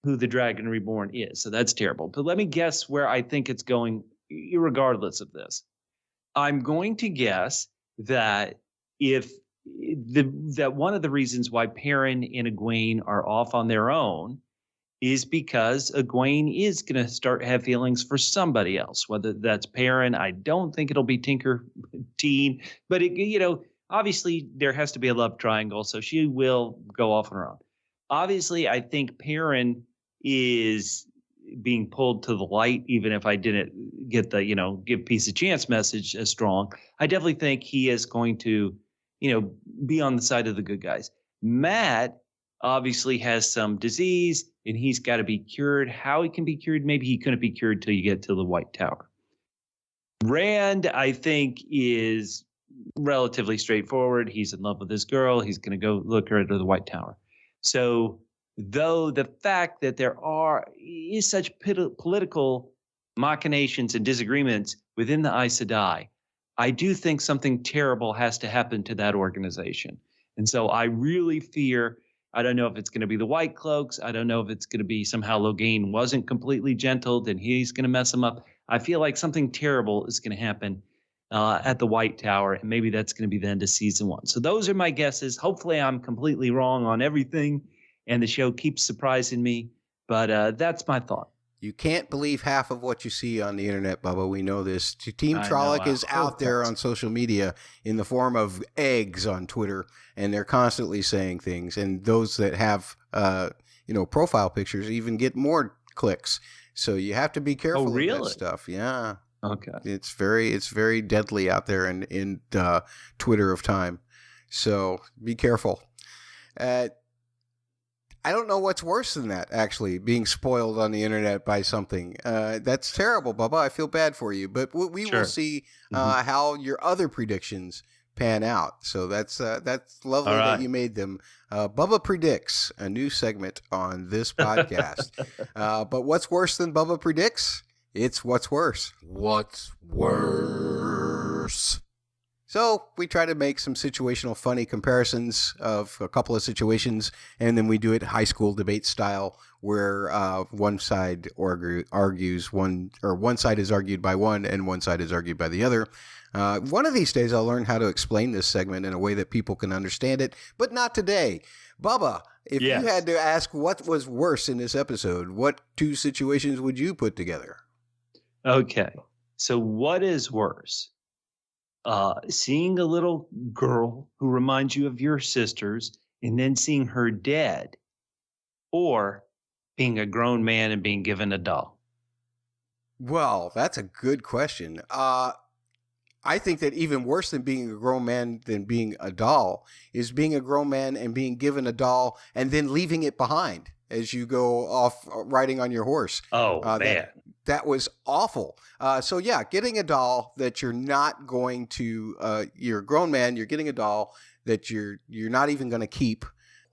who the Dragon Reborn is. So that's terrible. But let me guess where I think it's going, regardless of this. I'm going to guess that that one of the reasons why Perrin and Egwene are off on their own is because Egwene is going to start have feelings for somebody else, whether that's Perrin. I don't think it'll be Tinker Teen, but obviously there has to be a love triangle, so she will go off on her own. Obviously, I think Perrin is being pulled to the light, even if I didn't get the, give peace a chance message as strong. I definitely think he is going to, be on the side of the good guys. Matt obviously has some disease and he's got to be cured. How he can be cured? Maybe he couldn't be cured till you get to the White Tower. Rand, I think, is relatively straightforward. He's in love with this girl. He's going to go look her into the White Tower. So though the fact that there is such political machinations and disagreements within the Aes Sedai, I do think something terrible has to happen to that organization. And so I really fear, I don't know if it's going to be the White Cloaks. I don't know if it's going to be somehow Logain wasn't completely gentled and he's going to mess them up. I feel like something terrible is going to happen at the White Tower, and maybe that's going to be the end of season 1. So those are my guesses. Hopefully I'm completely wrong on everything, and the show keeps surprising me. But that's my thought. You can't believe half of what you see on the internet, Bubba. We know this. Team Trolloc is out there on social media in the form of eggs on Twitter, and they're constantly saying things. And those that have, profile pictures even get more clicks. So you have to be careful of that stuff. Yeah. Okay. It's very deadly out there in Twitter of time. So be careful. I don't know what's worse than that, actually, being spoiled on the internet by something. That's terrible, Bubba. I feel bad for you. But we will see how your other predictions pan out. So that's lovely that you made them. Bubba Predicts, a new segment on this podcast. But what's worse than Bubba Predicts? It's What's Worse. What's Worse? So we try to make some situational funny comparisons of a couple of situations, and then we do it high school debate style, where one side argues one, or one side is argued by one and one side is argued by the other. One of these days I'll learn how to explain this segment in a way that people can understand it, but not today. Bubba, if you had to ask what was worse in this episode, what two situations would you put together? Okay. So what is worse? Seeing a little girl who reminds you of your sisters and then seeing her dead, or being a grown man and being given a doll? Well, that's a good question. I think that even worse than being a grown man than being a doll is being a grown man and being given a doll and then leaving it behind as you go off riding on your horse. Oh, man. That was awful. So yeah, getting a doll that you're not going to, you're a grown man, you're getting a doll that you're not even going to keep,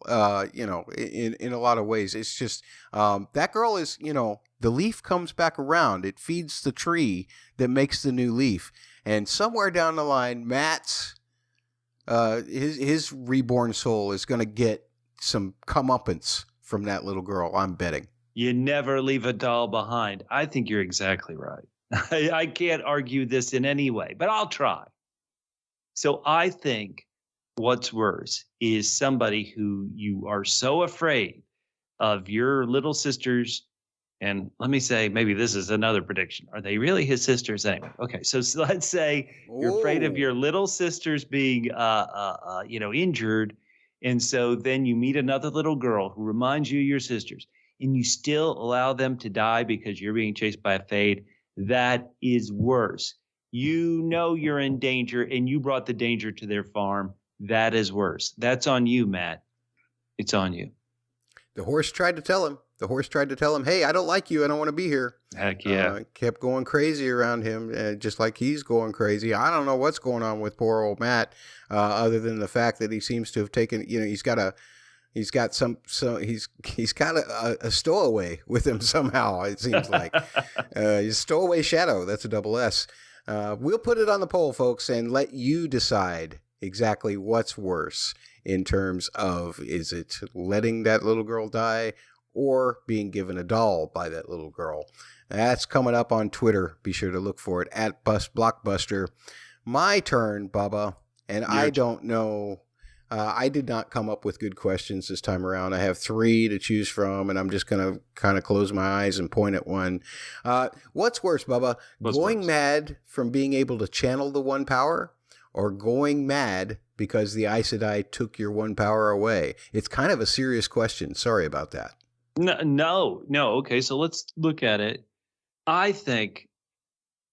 in a lot of ways. It's just, that girl is, the leaf comes back around. It feeds the tree that makes the new leaf. And somewhere down the line, Matt's, his reborn soul is going to get some comeuppance from that little girl, I'm betting. You never leave a doll behind. I think you're exactly right. I can't argue this in any way, but I'll try. So I think what's worse is somebody who you are so afraid of your little sisters. And let me say, maybe this is another prediction. Are they really his sisters anyway? Okay, so let's say you're afraid of your little sisters being, injured. And so then you meet another little girl who reminds you of your sisters, and you still allow them to die because you're being chased by a fade. That is worse. You know you're in danger, and you brought the danger to their farm. That is worse. That's on you, Matt. It's on you. The horse tried to tell him. Hey, I don't like you. I don't want to be here. Heck yeah. Kept going crazy around him, just like he's going crazy. I don't know what's going on with poor old Matt, other than the fact that he seems to have taken, he's got a stowaway with him somehow, it seems like. His stowaway shadow, that's a double S. We'll put it on the poll, folks, and let you decide exactly what's worse in terms of, is it letting that little girl die or being given a doll by that little girl? That's coming up on Twitter. Be sure to look for it at Blockbuster. My turn, Bubba, and I don't know. I did not come up with good questions this time around. I have 3 to choose from, and I'm just going to kind of close my eyes and point at one. What's worse, Bubba? Going mad from being able to channel the one power, or going mad because the Aes Sedai took your one power away? It's kind of a serious question. Sorry about that. No. Okay, so let's look at it. I think,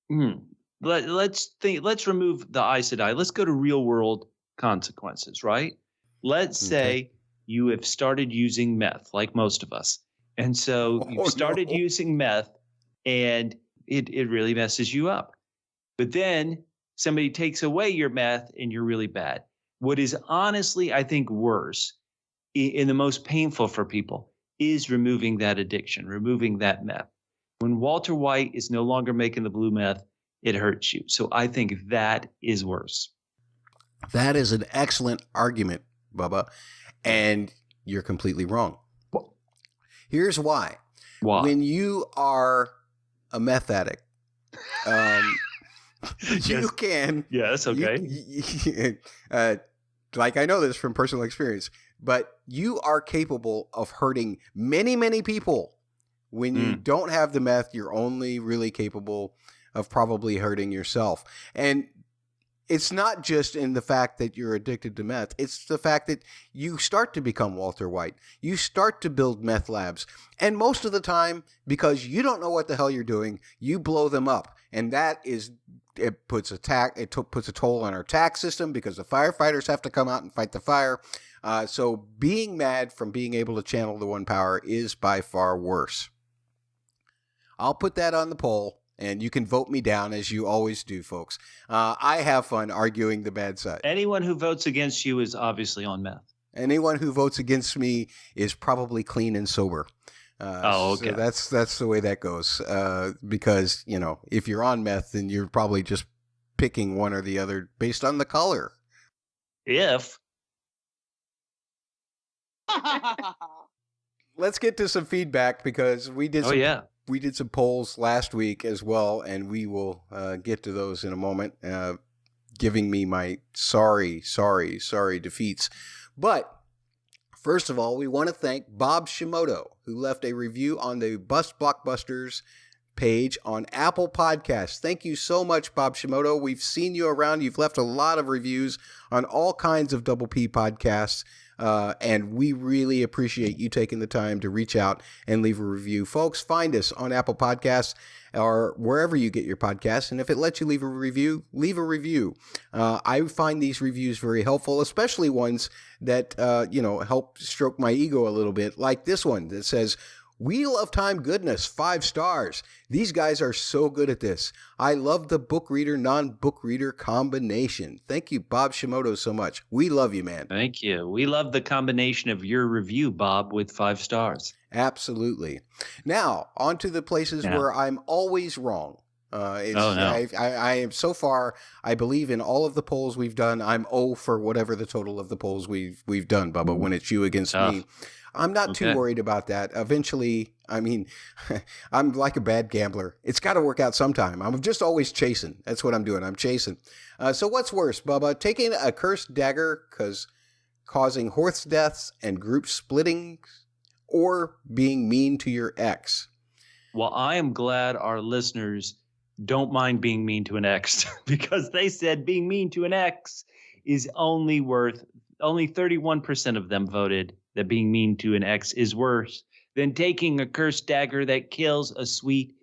let's remove the Aes Sedai. Let's go to real world consequences, right? Let's say you have started using meth, like most of us. And so you've started using meth, and it really messes you up. But then somebody takes away your meth, and you're really bad. What is honestly, I think, worse and the most painful for people is removing that addiction, removing that meth. When Walter White is no longer making the blue meth, it hurts you. So I think that is worse. That is an excellent argument, Bubba, and you're completely wrong. Here's why. Why? When you are a meth addict, you can. Yes, okay. Like, I know this from personal experience, but you are capable of hurting many, many people. When you don't have the meth, you're only really capable of probably hurting yourself. And it's not just in the fact that you're addicted to meth. It's the fact that you start to become Walter White. You start to build meth labs. And most of the time, because you don't know what the hell you're doing, you blow them up. And it puts a toll on our tax system, because the firefighters have to come out and fight the fire. So being mad from being able to channel the one power is by far worse. I'll put that on the poll, and you can vote me down, as you always do, folks. I have fun arguing the bad side. Anyone who votes against you is obviously on meth. Anyone who votes against me is probably clean and sober. Okay. So that's the way that goes. Because, if you're on meth, then you're probably just picking one or the other based on the color. If. Let's get to some feedback because we did some polls last week as well, and we will get to those in a moment, giving me my sorry defeats. But first of all, we want to thank Bob Shimoto, who left a review on the Blockbusters page on Apple Podcasts. Thank you so much, Bob Shimoto. We've seen you around. You've left a lot of reviews on all kinds of Double P podcasts, and we really appreciate you taking the time to reach out and leave a review. Folks, find us on Apple Podcasts or wherever you get your podcasts, and if it lets you leave a review, leave a review. I find these reviews very helpful, especially ones that help stroke my ego a little bit, like this one that says, Wheel of Time goodness, 5 stars. These guys are so good at this. I love the book reader, non-book reader combination. Thank you, Bob Shimoto, so much. We love you, man. Thank you. We love the combination of your review, Bob, with 5 stars. Absolutely. Now, on to the places where I'm always wrong. I am so far, I believe in all of the polls we've done, I'm 0 for whatever the total of the polls we've done, Bubba, when it's you against me. I'm not too worried about that. Eventually, I mean, I'm like a bad gambler. It's got to work out sometime. I'm just always chasing. That's what I'm doing. I'm chasing. So what's worse, Bubba? Taking a cursed dagger causing horse deaths and group splitting, or being mean to your ex? Well, I am glad our listeners don't mind being mean to an ex because they said being mean to an ex is only 31% of them voted that being mean to an ex is worse than taking a cursed dagger that kills a sweet,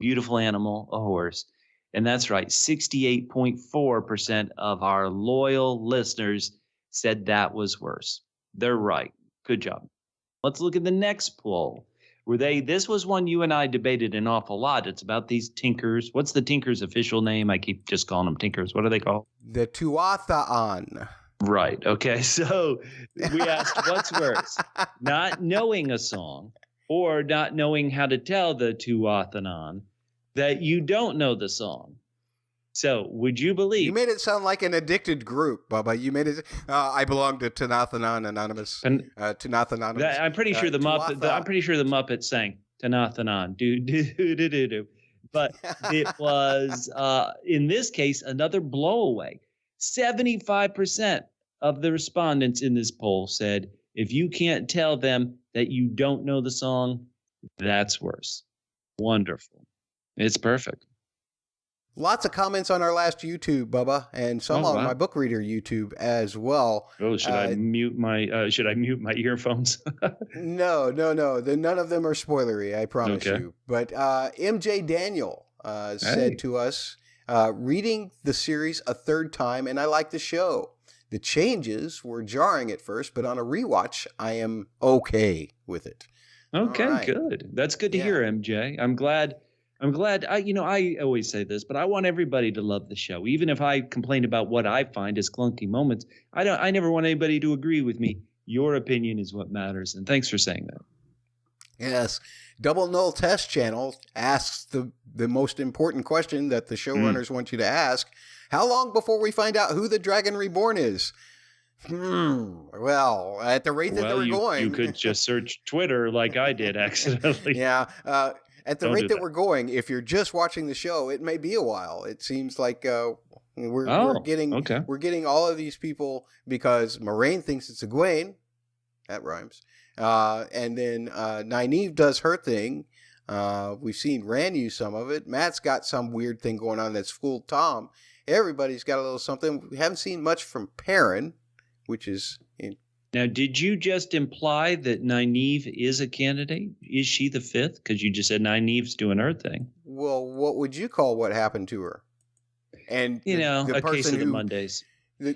beautiful animal, a horse. And that's right, 68.4% of our loyal listeners said that was worse. They're right. Good job. Let's look at the next poll. This was one you and I debated an awful lot. It's about these tinkers. What's the tinker's official name? I keep just calling them tinkers. What are they called? The twot. Right. Okay. So we asked, what's worse, not knowing a song or not knowing how to tell the twot that you don't know the song? So would you believe? You made it sound like an addicted group, Bubba. You made it. I belong to Tanathanon Anonymous. Tanathanon. I'm pretty sure the Muppets sang Tanathanon. Do. But it was in this case another blowaway. 75% of the respondents in this poll said if you can't tell them that you don't know the song, that's worse. Wonderful. It's perfect. Lots of comments on our last YouTube, Bubba, and some on my book reader YouTube as well. Oh, should I mute my earphones? No. None of them are spoilery, I promise you. But MJ Daniel said to us, reading the series a third time, and I like the show. The changes were jarring at first, but on a rewatch, I am okay with it. Okay, right. Good. That's good to hear, MJ. I'm glad. I always say this, but I want everybody to love the show. Even if I complain about what I find as clunky moments, I never want anybody to agree with me. Your opinion is what matters, and thanks for saying that. Yes. Double Null Test Channel asks the most important question that the showrunners want you to ask. How long before we find out who the Dragon Reborn is? Well, at the rate that we're going... you could just search Twitter like I did accidentally. Yeah. At the rate that we're going, if you're just watching the show, it may be a while. It seems like we're getting all of these people because Moraine thinks it's Egwene. That rhymes. And then Nynaeve does her thing. We've seen Rand use some of it. Matt's got some weird thing going on that's fooled Tom. Everybody's got a little something. We haven't seen much from Perrin, which is... Now, did you just imply that Nynaeve is a candidate? Is she the fifth? Because you just said Nynaeve's doing her thing. Well, what would you call what happened to her? And a case of the Mondays. The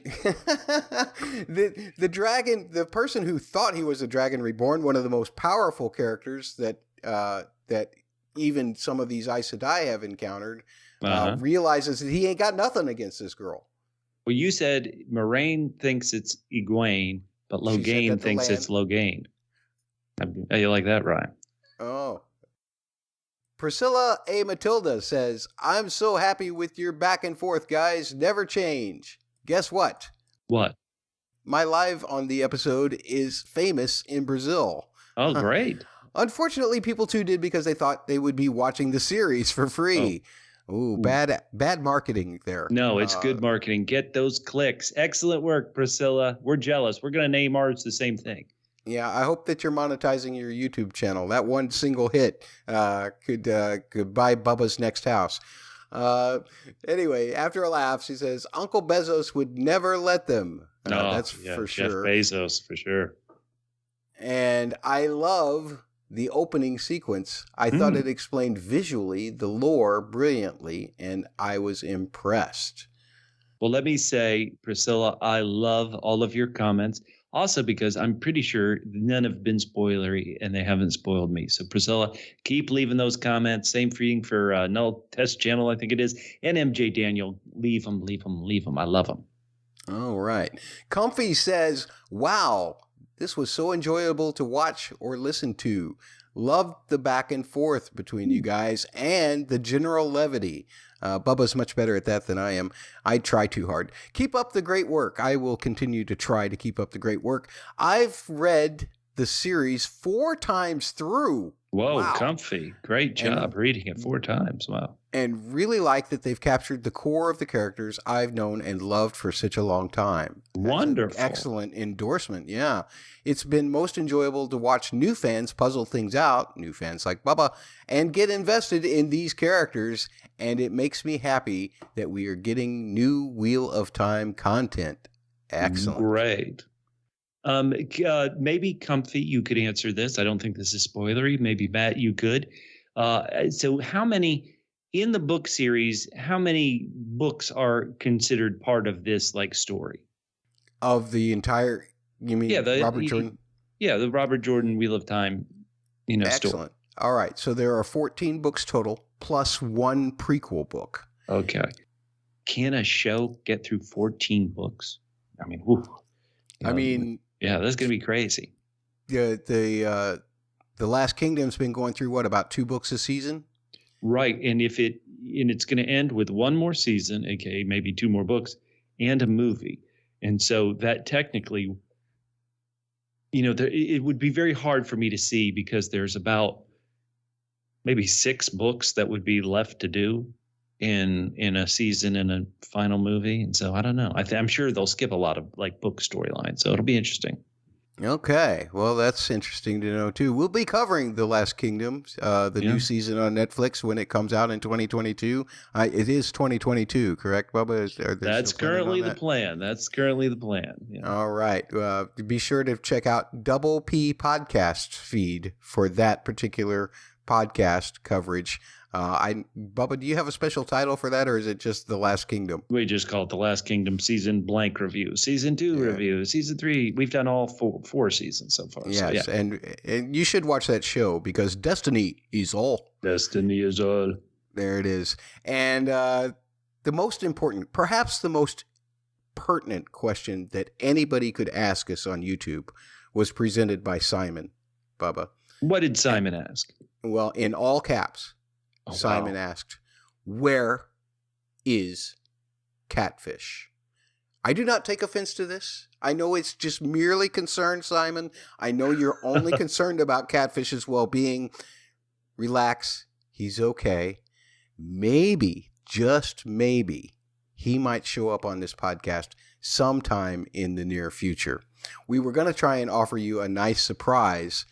dragon, the person who thought he was a Dragon Reborn, one of the most powerful characters that even some of these Aes Sedai have encountered, realizes that he ain't got nothing against this girl. Well, you said Moraine thinks it's Egwene, but Logain thinks it's Logain. How you like that, Ryan? Oh. Priscilla A. Matilda says, I'm so happy with your back and forth, guys. Never change. Guess what? What? My live on the episode is famous in Brazil. Oh, great. Unfortunately, people tuned in because they thought they would be watching the series for free. Ooh, bad marketing there. No, it's good marketing. Get those clicks. Excellent work, Priscilla. We're jealous. We're going to name ours the same thing. Yeah, I hope that you're monetizing your YouTube channel. That one single hit could buy Bubba's next house. Anyway, after a laugh, she says, Uncle Bezos would never let them. That's for sure. Jeff Bezos, for sure. And I love the opening sequence. I thought it explained visually the lore brilliantly, and I was impressed. Well, let me say, Priscilla, I love all of your comments. Also, because I'm pretty sure none have been spoilery and they haven't spoiled me. So, Priscilla, keep leaving those comments. Same for Null Test Channel, I think it is. And MJ Daniel, leave them. I love them. All right. Comfy says, wow, this was so enjoyable to watch or listen to. Loved the back and forth between you guys and the general levity. Bubba's much better at that than I am. I try too hard. Keep up the great work. I will continue to try to keep up the great work. I've read the series 4 times through. Whoa, wow. Comfy. Great job reading it 4 times. Wow. And really like that they've captured the core of the characters I've known and loved for such a long time. Wonderful. Excellent endorsement. Yeah. It's been most enjoyable to watch new fans puzzle things out, new fans like Bubba, and get invested in these characters. And it makes me happy that we are getting new Wheel of Time content. Excellent. Great. Maybe Comfy, you could answer this. I don't think this is spoilery. Maybe Matt, you could. So how many in the book series, how many books are considered part of this story? Of the entire, you mean Robert Jordan? Yeah, the Robert Jordan Wheel of Time, Excellent. Story. All right. So there are 14 books total plus 1 prequel book. Okay. Can a show get through 14 books? I mean, whew. Yeah, that's going to be crazy. The Last Kingdom's been going through about 2 books a season? Right. And it's going to end with 1 more season, aka maybe 2 more books and a movie. And so that technically, it would be very hard for me to see because there's about maybe 6 books that would be left to do in a season and a final movie. And so I don't know. I'm sure they'll skip a lot of book storylines. So it'll be interesting. Okay. Well, that's interesting to know too. We'll be covering The Last Kingdom, new season on Netflix when it comes out in 2022. It is 2022, correct, Bubba? That's currently the plan. That's currently the plan. Yeah. All right. Be sure to check out Double P podcast feed for that particular podcast coverage. Bubba, do you have a special title for that, or is it just The Last Kingdom? We just call it The Last Kingdom Season Blank Review, Season 2 Review, Season 3. We've done all 4 seasons so far. Yes, so, and you should watch that show because destiny is all. Destiny is all. There it is. And the most important, perhaps the most pertinent question that anybody could ask us on YouTube was presented by Simon, Bubba. What did Simon ask? Well, in all caps. Simon asked, where is Catfish? I do not take offense to this. I know it's just merely concern, Simon. I know you're only concerned about Catfish's well-being. Relax. He's okay. Maybe, just maybe, he might show up on this podcast sometime in the near future. We were going to try and offer you a nice surprise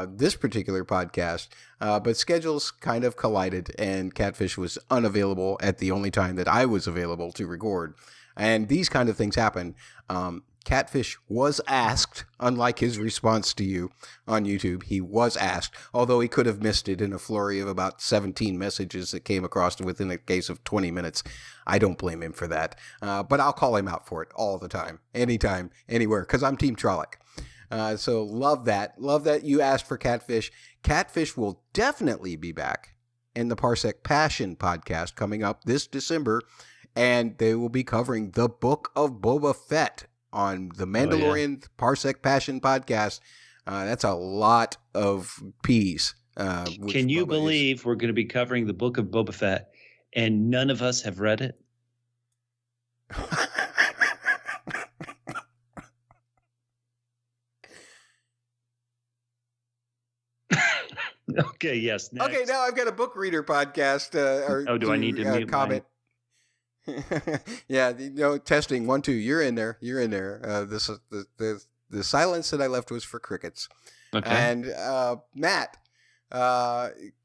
this particular podcast, but schedules kind of collided and Catfish was unavailable at the only time that I was available to record. And these kind of things happen. Catfish was asked, unlike his response to you on YouTube, he was asked, although he could have missed it in a flurry of about 17 messages that came across within a case of 20 minutes. I don't blame him for that. But I'll call him out for it all the time, anytime, anywhere, because I'm Team Trolloc. So love that. Love that you asked for Catfish. Catfish will definitely be back in the Parsec Passion podcast coming up this December, and they will be covering the Book of Boba Fett on the Mandalorian Parsec Passion podcast. That's a lot of P's. which Can you Bubba believe we're going to be covering the book of Boba Fett and none of us have read it? Okay, yes. Next. Okay, now I've got a book reader podcast. Do I need to mute comment? Yeah, testing 1 2. You're in there. The silence that I left was for crickets. Okay. And Matt,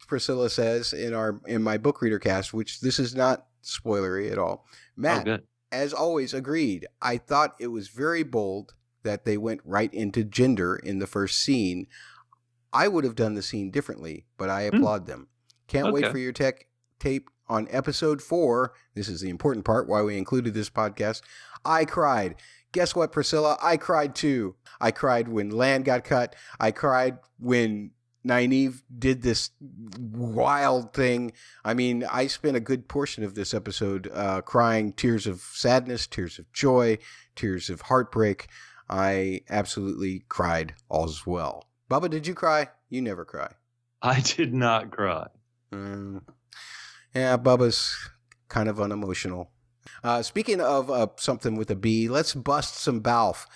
Priscilla says in my book reader cast, which this is not spoilery at all. Matt, as always, agreed. I thought it was very bold that they went right into gender in the first scene. I would have done the scene differently, but I applaud them. Can't wait for your tape on episode 4. This is the important part, why we included this podcast. I cried. Guess what, Priscilla? I cried too. I cried when Lan got cut. I cried when Nynaeve did this wild thing. I mean, I spent a good portion of this episode crying tears of sadness, tears of joy, tears of heartbreak. I absolutely cried as well. Bubba, did you cry? You never cry. I did not cry. Yeah, Bubba's kind of unemotional. Speaking of something with a B, let's bust some Balf.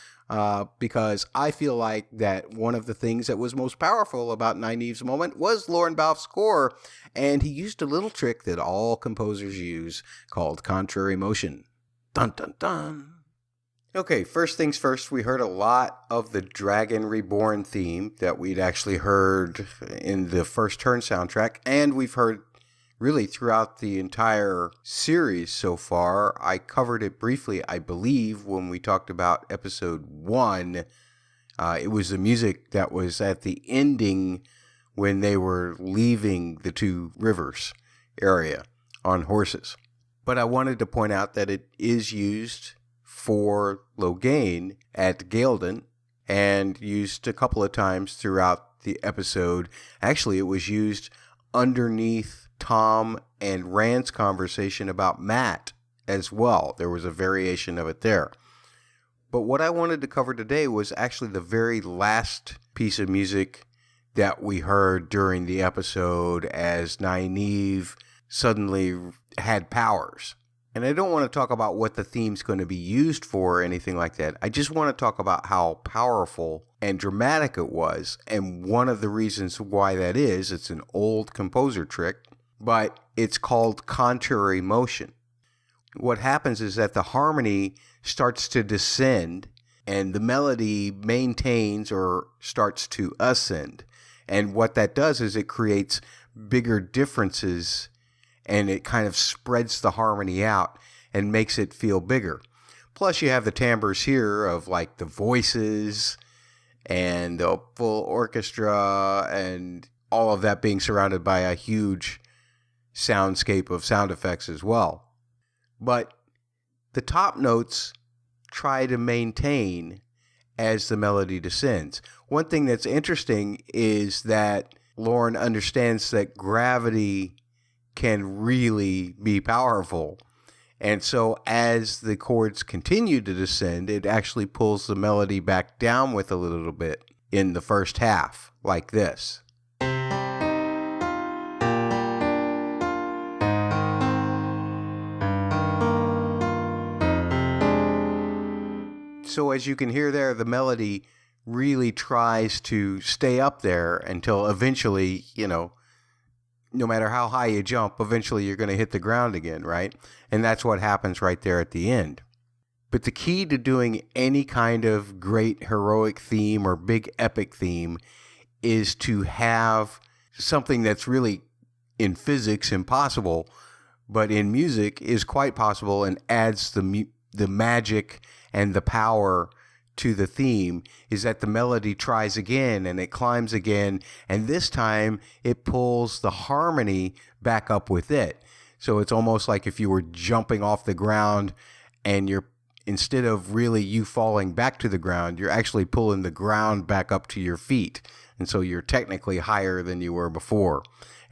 Because I feel like that one of the things that was most powerful about Nynaeve's moment was Lorne Balfe's score, and he used a little trick that all composers use called contrary motion. Dun dun dun. Okay, first things first, we heard a lot of the Dragon Reborn theme that we'd actually heard in the first Turn soundtrack, and we've heard really throughout the entire series so far. I covered it briefly, I believe, when we talked about episode 1. It was the music that was at the ending when they were leaving the Two Rivers area on horses. But I wanted to point out that it is used for Logain at Gai'don and used a couple of times throughout the episode. Actually, it was used underneath Tom and Rand's conversation about Matt as well. There was a variation of it there. But what I wanted to cover today was actually the very last piece of music that we heard during the episode as Nynaeve suddenly had powers. And I don't want to talk about what the theme's going to be used for or anything like that. I just want to talk about how powerful and dramatic it was. And one of the reasons why that is, it's an old composer trick, but it's called contrary motion. What happens is that the harmony starts to descend and the melody maintains or starts to ascend. And what that does is it creates bigger differences and it kind of spreads the harmony out and makes it feel bigger. Plus you have the timbres here of like the voices and the full orchestra and all of that being surrounded by a huge soundscape of sound effects as well. But the top notes try to maintain as the melody descends. One thing that's interesting is that Lorne understands that gravity can really be powerful. And so as the chords continue to descend, it actually pulls the melody back down with a little bit in the first half, like this. So as you can hear there, the melody really tries to stay up there until eventually, no matter how high you jump, eventually you're going to hit the ground again, right? And that's what happens right there at the end. But the key to doing any kind of great heroic theme or big epic theme is to have something that's really in physics impossible, but in music is quite possible and adds the magic and the power to the theme, is that the melody tries again and it climbs again, and this time it pulls the harmony back up with it. So it's almost like if you were jumping off the ground and instead of really you falling back to the ground, you're actually pulling the ground back up to your feet. And so you're technically higher than you were before.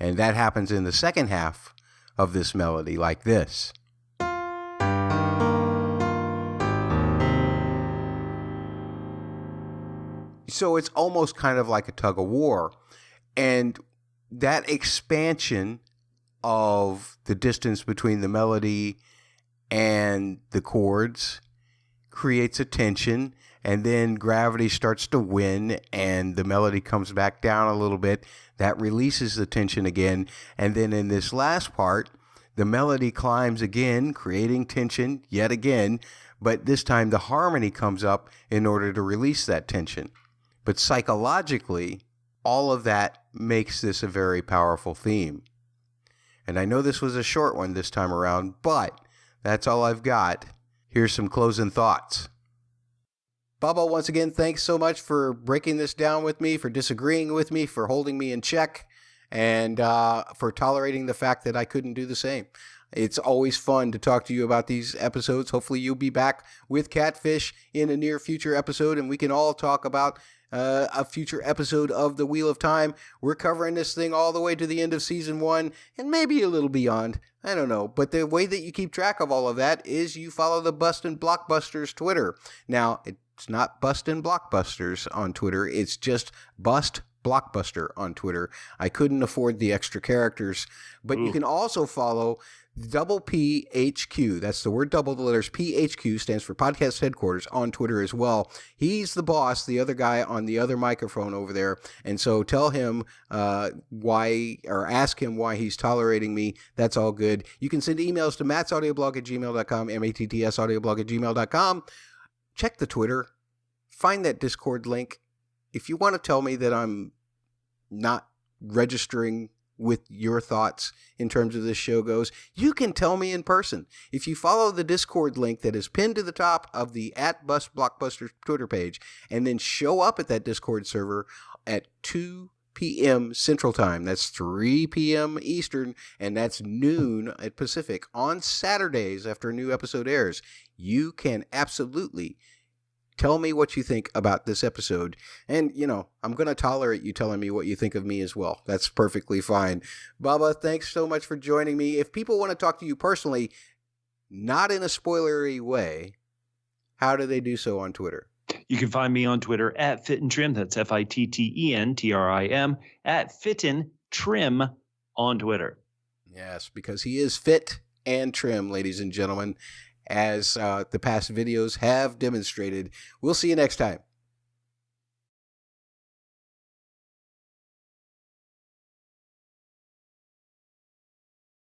And that happens in the second half of this melody like this. So it's almost kind of like a tug of war. And that expansion of the distance between the melody and the chords creates a tension, and then gravity starts to win and the melody comes back down a little bit. That releases the tension again, and then in this last part, the melody climbs again, creating tension yet again, but this time the harmony comes up in order to release that tension. But psychologically, all of that makes this a very powerful theme. And I know this was a short one this time around, but that's all I've got. Here's some closing thoughts. Bubba, once again, thanks so much for breaking this down with me, for disagreeing with me, for holding me in check, and for tolerating the fact that I couldn't do the same. It's always fun to talk to you about these episodes. Hopefully you'll be back with Catfish in a near future episode, and we can all talk about a future episode of the Wheel of Time. We're covering this thing all the way to the end of season 1 and maybe a little beyond. I don't know. But the way that you keep track of all of that is you follow the Bustin' Blockbusters Twitter. Now, it's not Bustin' Blockbusters on Twitter. It's just Bust Blockbuster on Twitter. I couldn't afford the extra characters. But you can also follow Double PHQ. That's the word double, the letters PHQ stands for Podcast Headquarters on Twitter as well. He's the boss, the other guy on the other microphone over there. And so tell him why, or ask him why he's tolerating me. That's all good. You can send emails to mattsaudioblog@gmail.com, mattsaudioblog@gmail.com. Check the Twitter. Find that Discord link. If you want to tell me that I'm not registering with your thoughts in terms of this show goes, you can tell me in person. If you follow the Discord link that is pinned to the top of the @BustBlockbuster Twitter page, and then show up at that Discord server at 2 p.m. Central Time, that's 3 p.m. Eastern, and that's noon at Pacific, on Saturdays after a new episode airs, you can absolutely tell me what you think about this episode. And, I'm going to tolerate you telling me what you think of me as well. That's perfectly fine. Bubba, thanks so much for joining me. If people want to talk to you personally, not in a spoilery way, how do they do so on Twitter? You can find me on Twitter @FitandTrim. That's FITTENTRIM, @FitandTrim on Twitter. Yes, because he is fit and trim, ladies and gentlemen, as the past videos have demonstrated. We'll see you next time.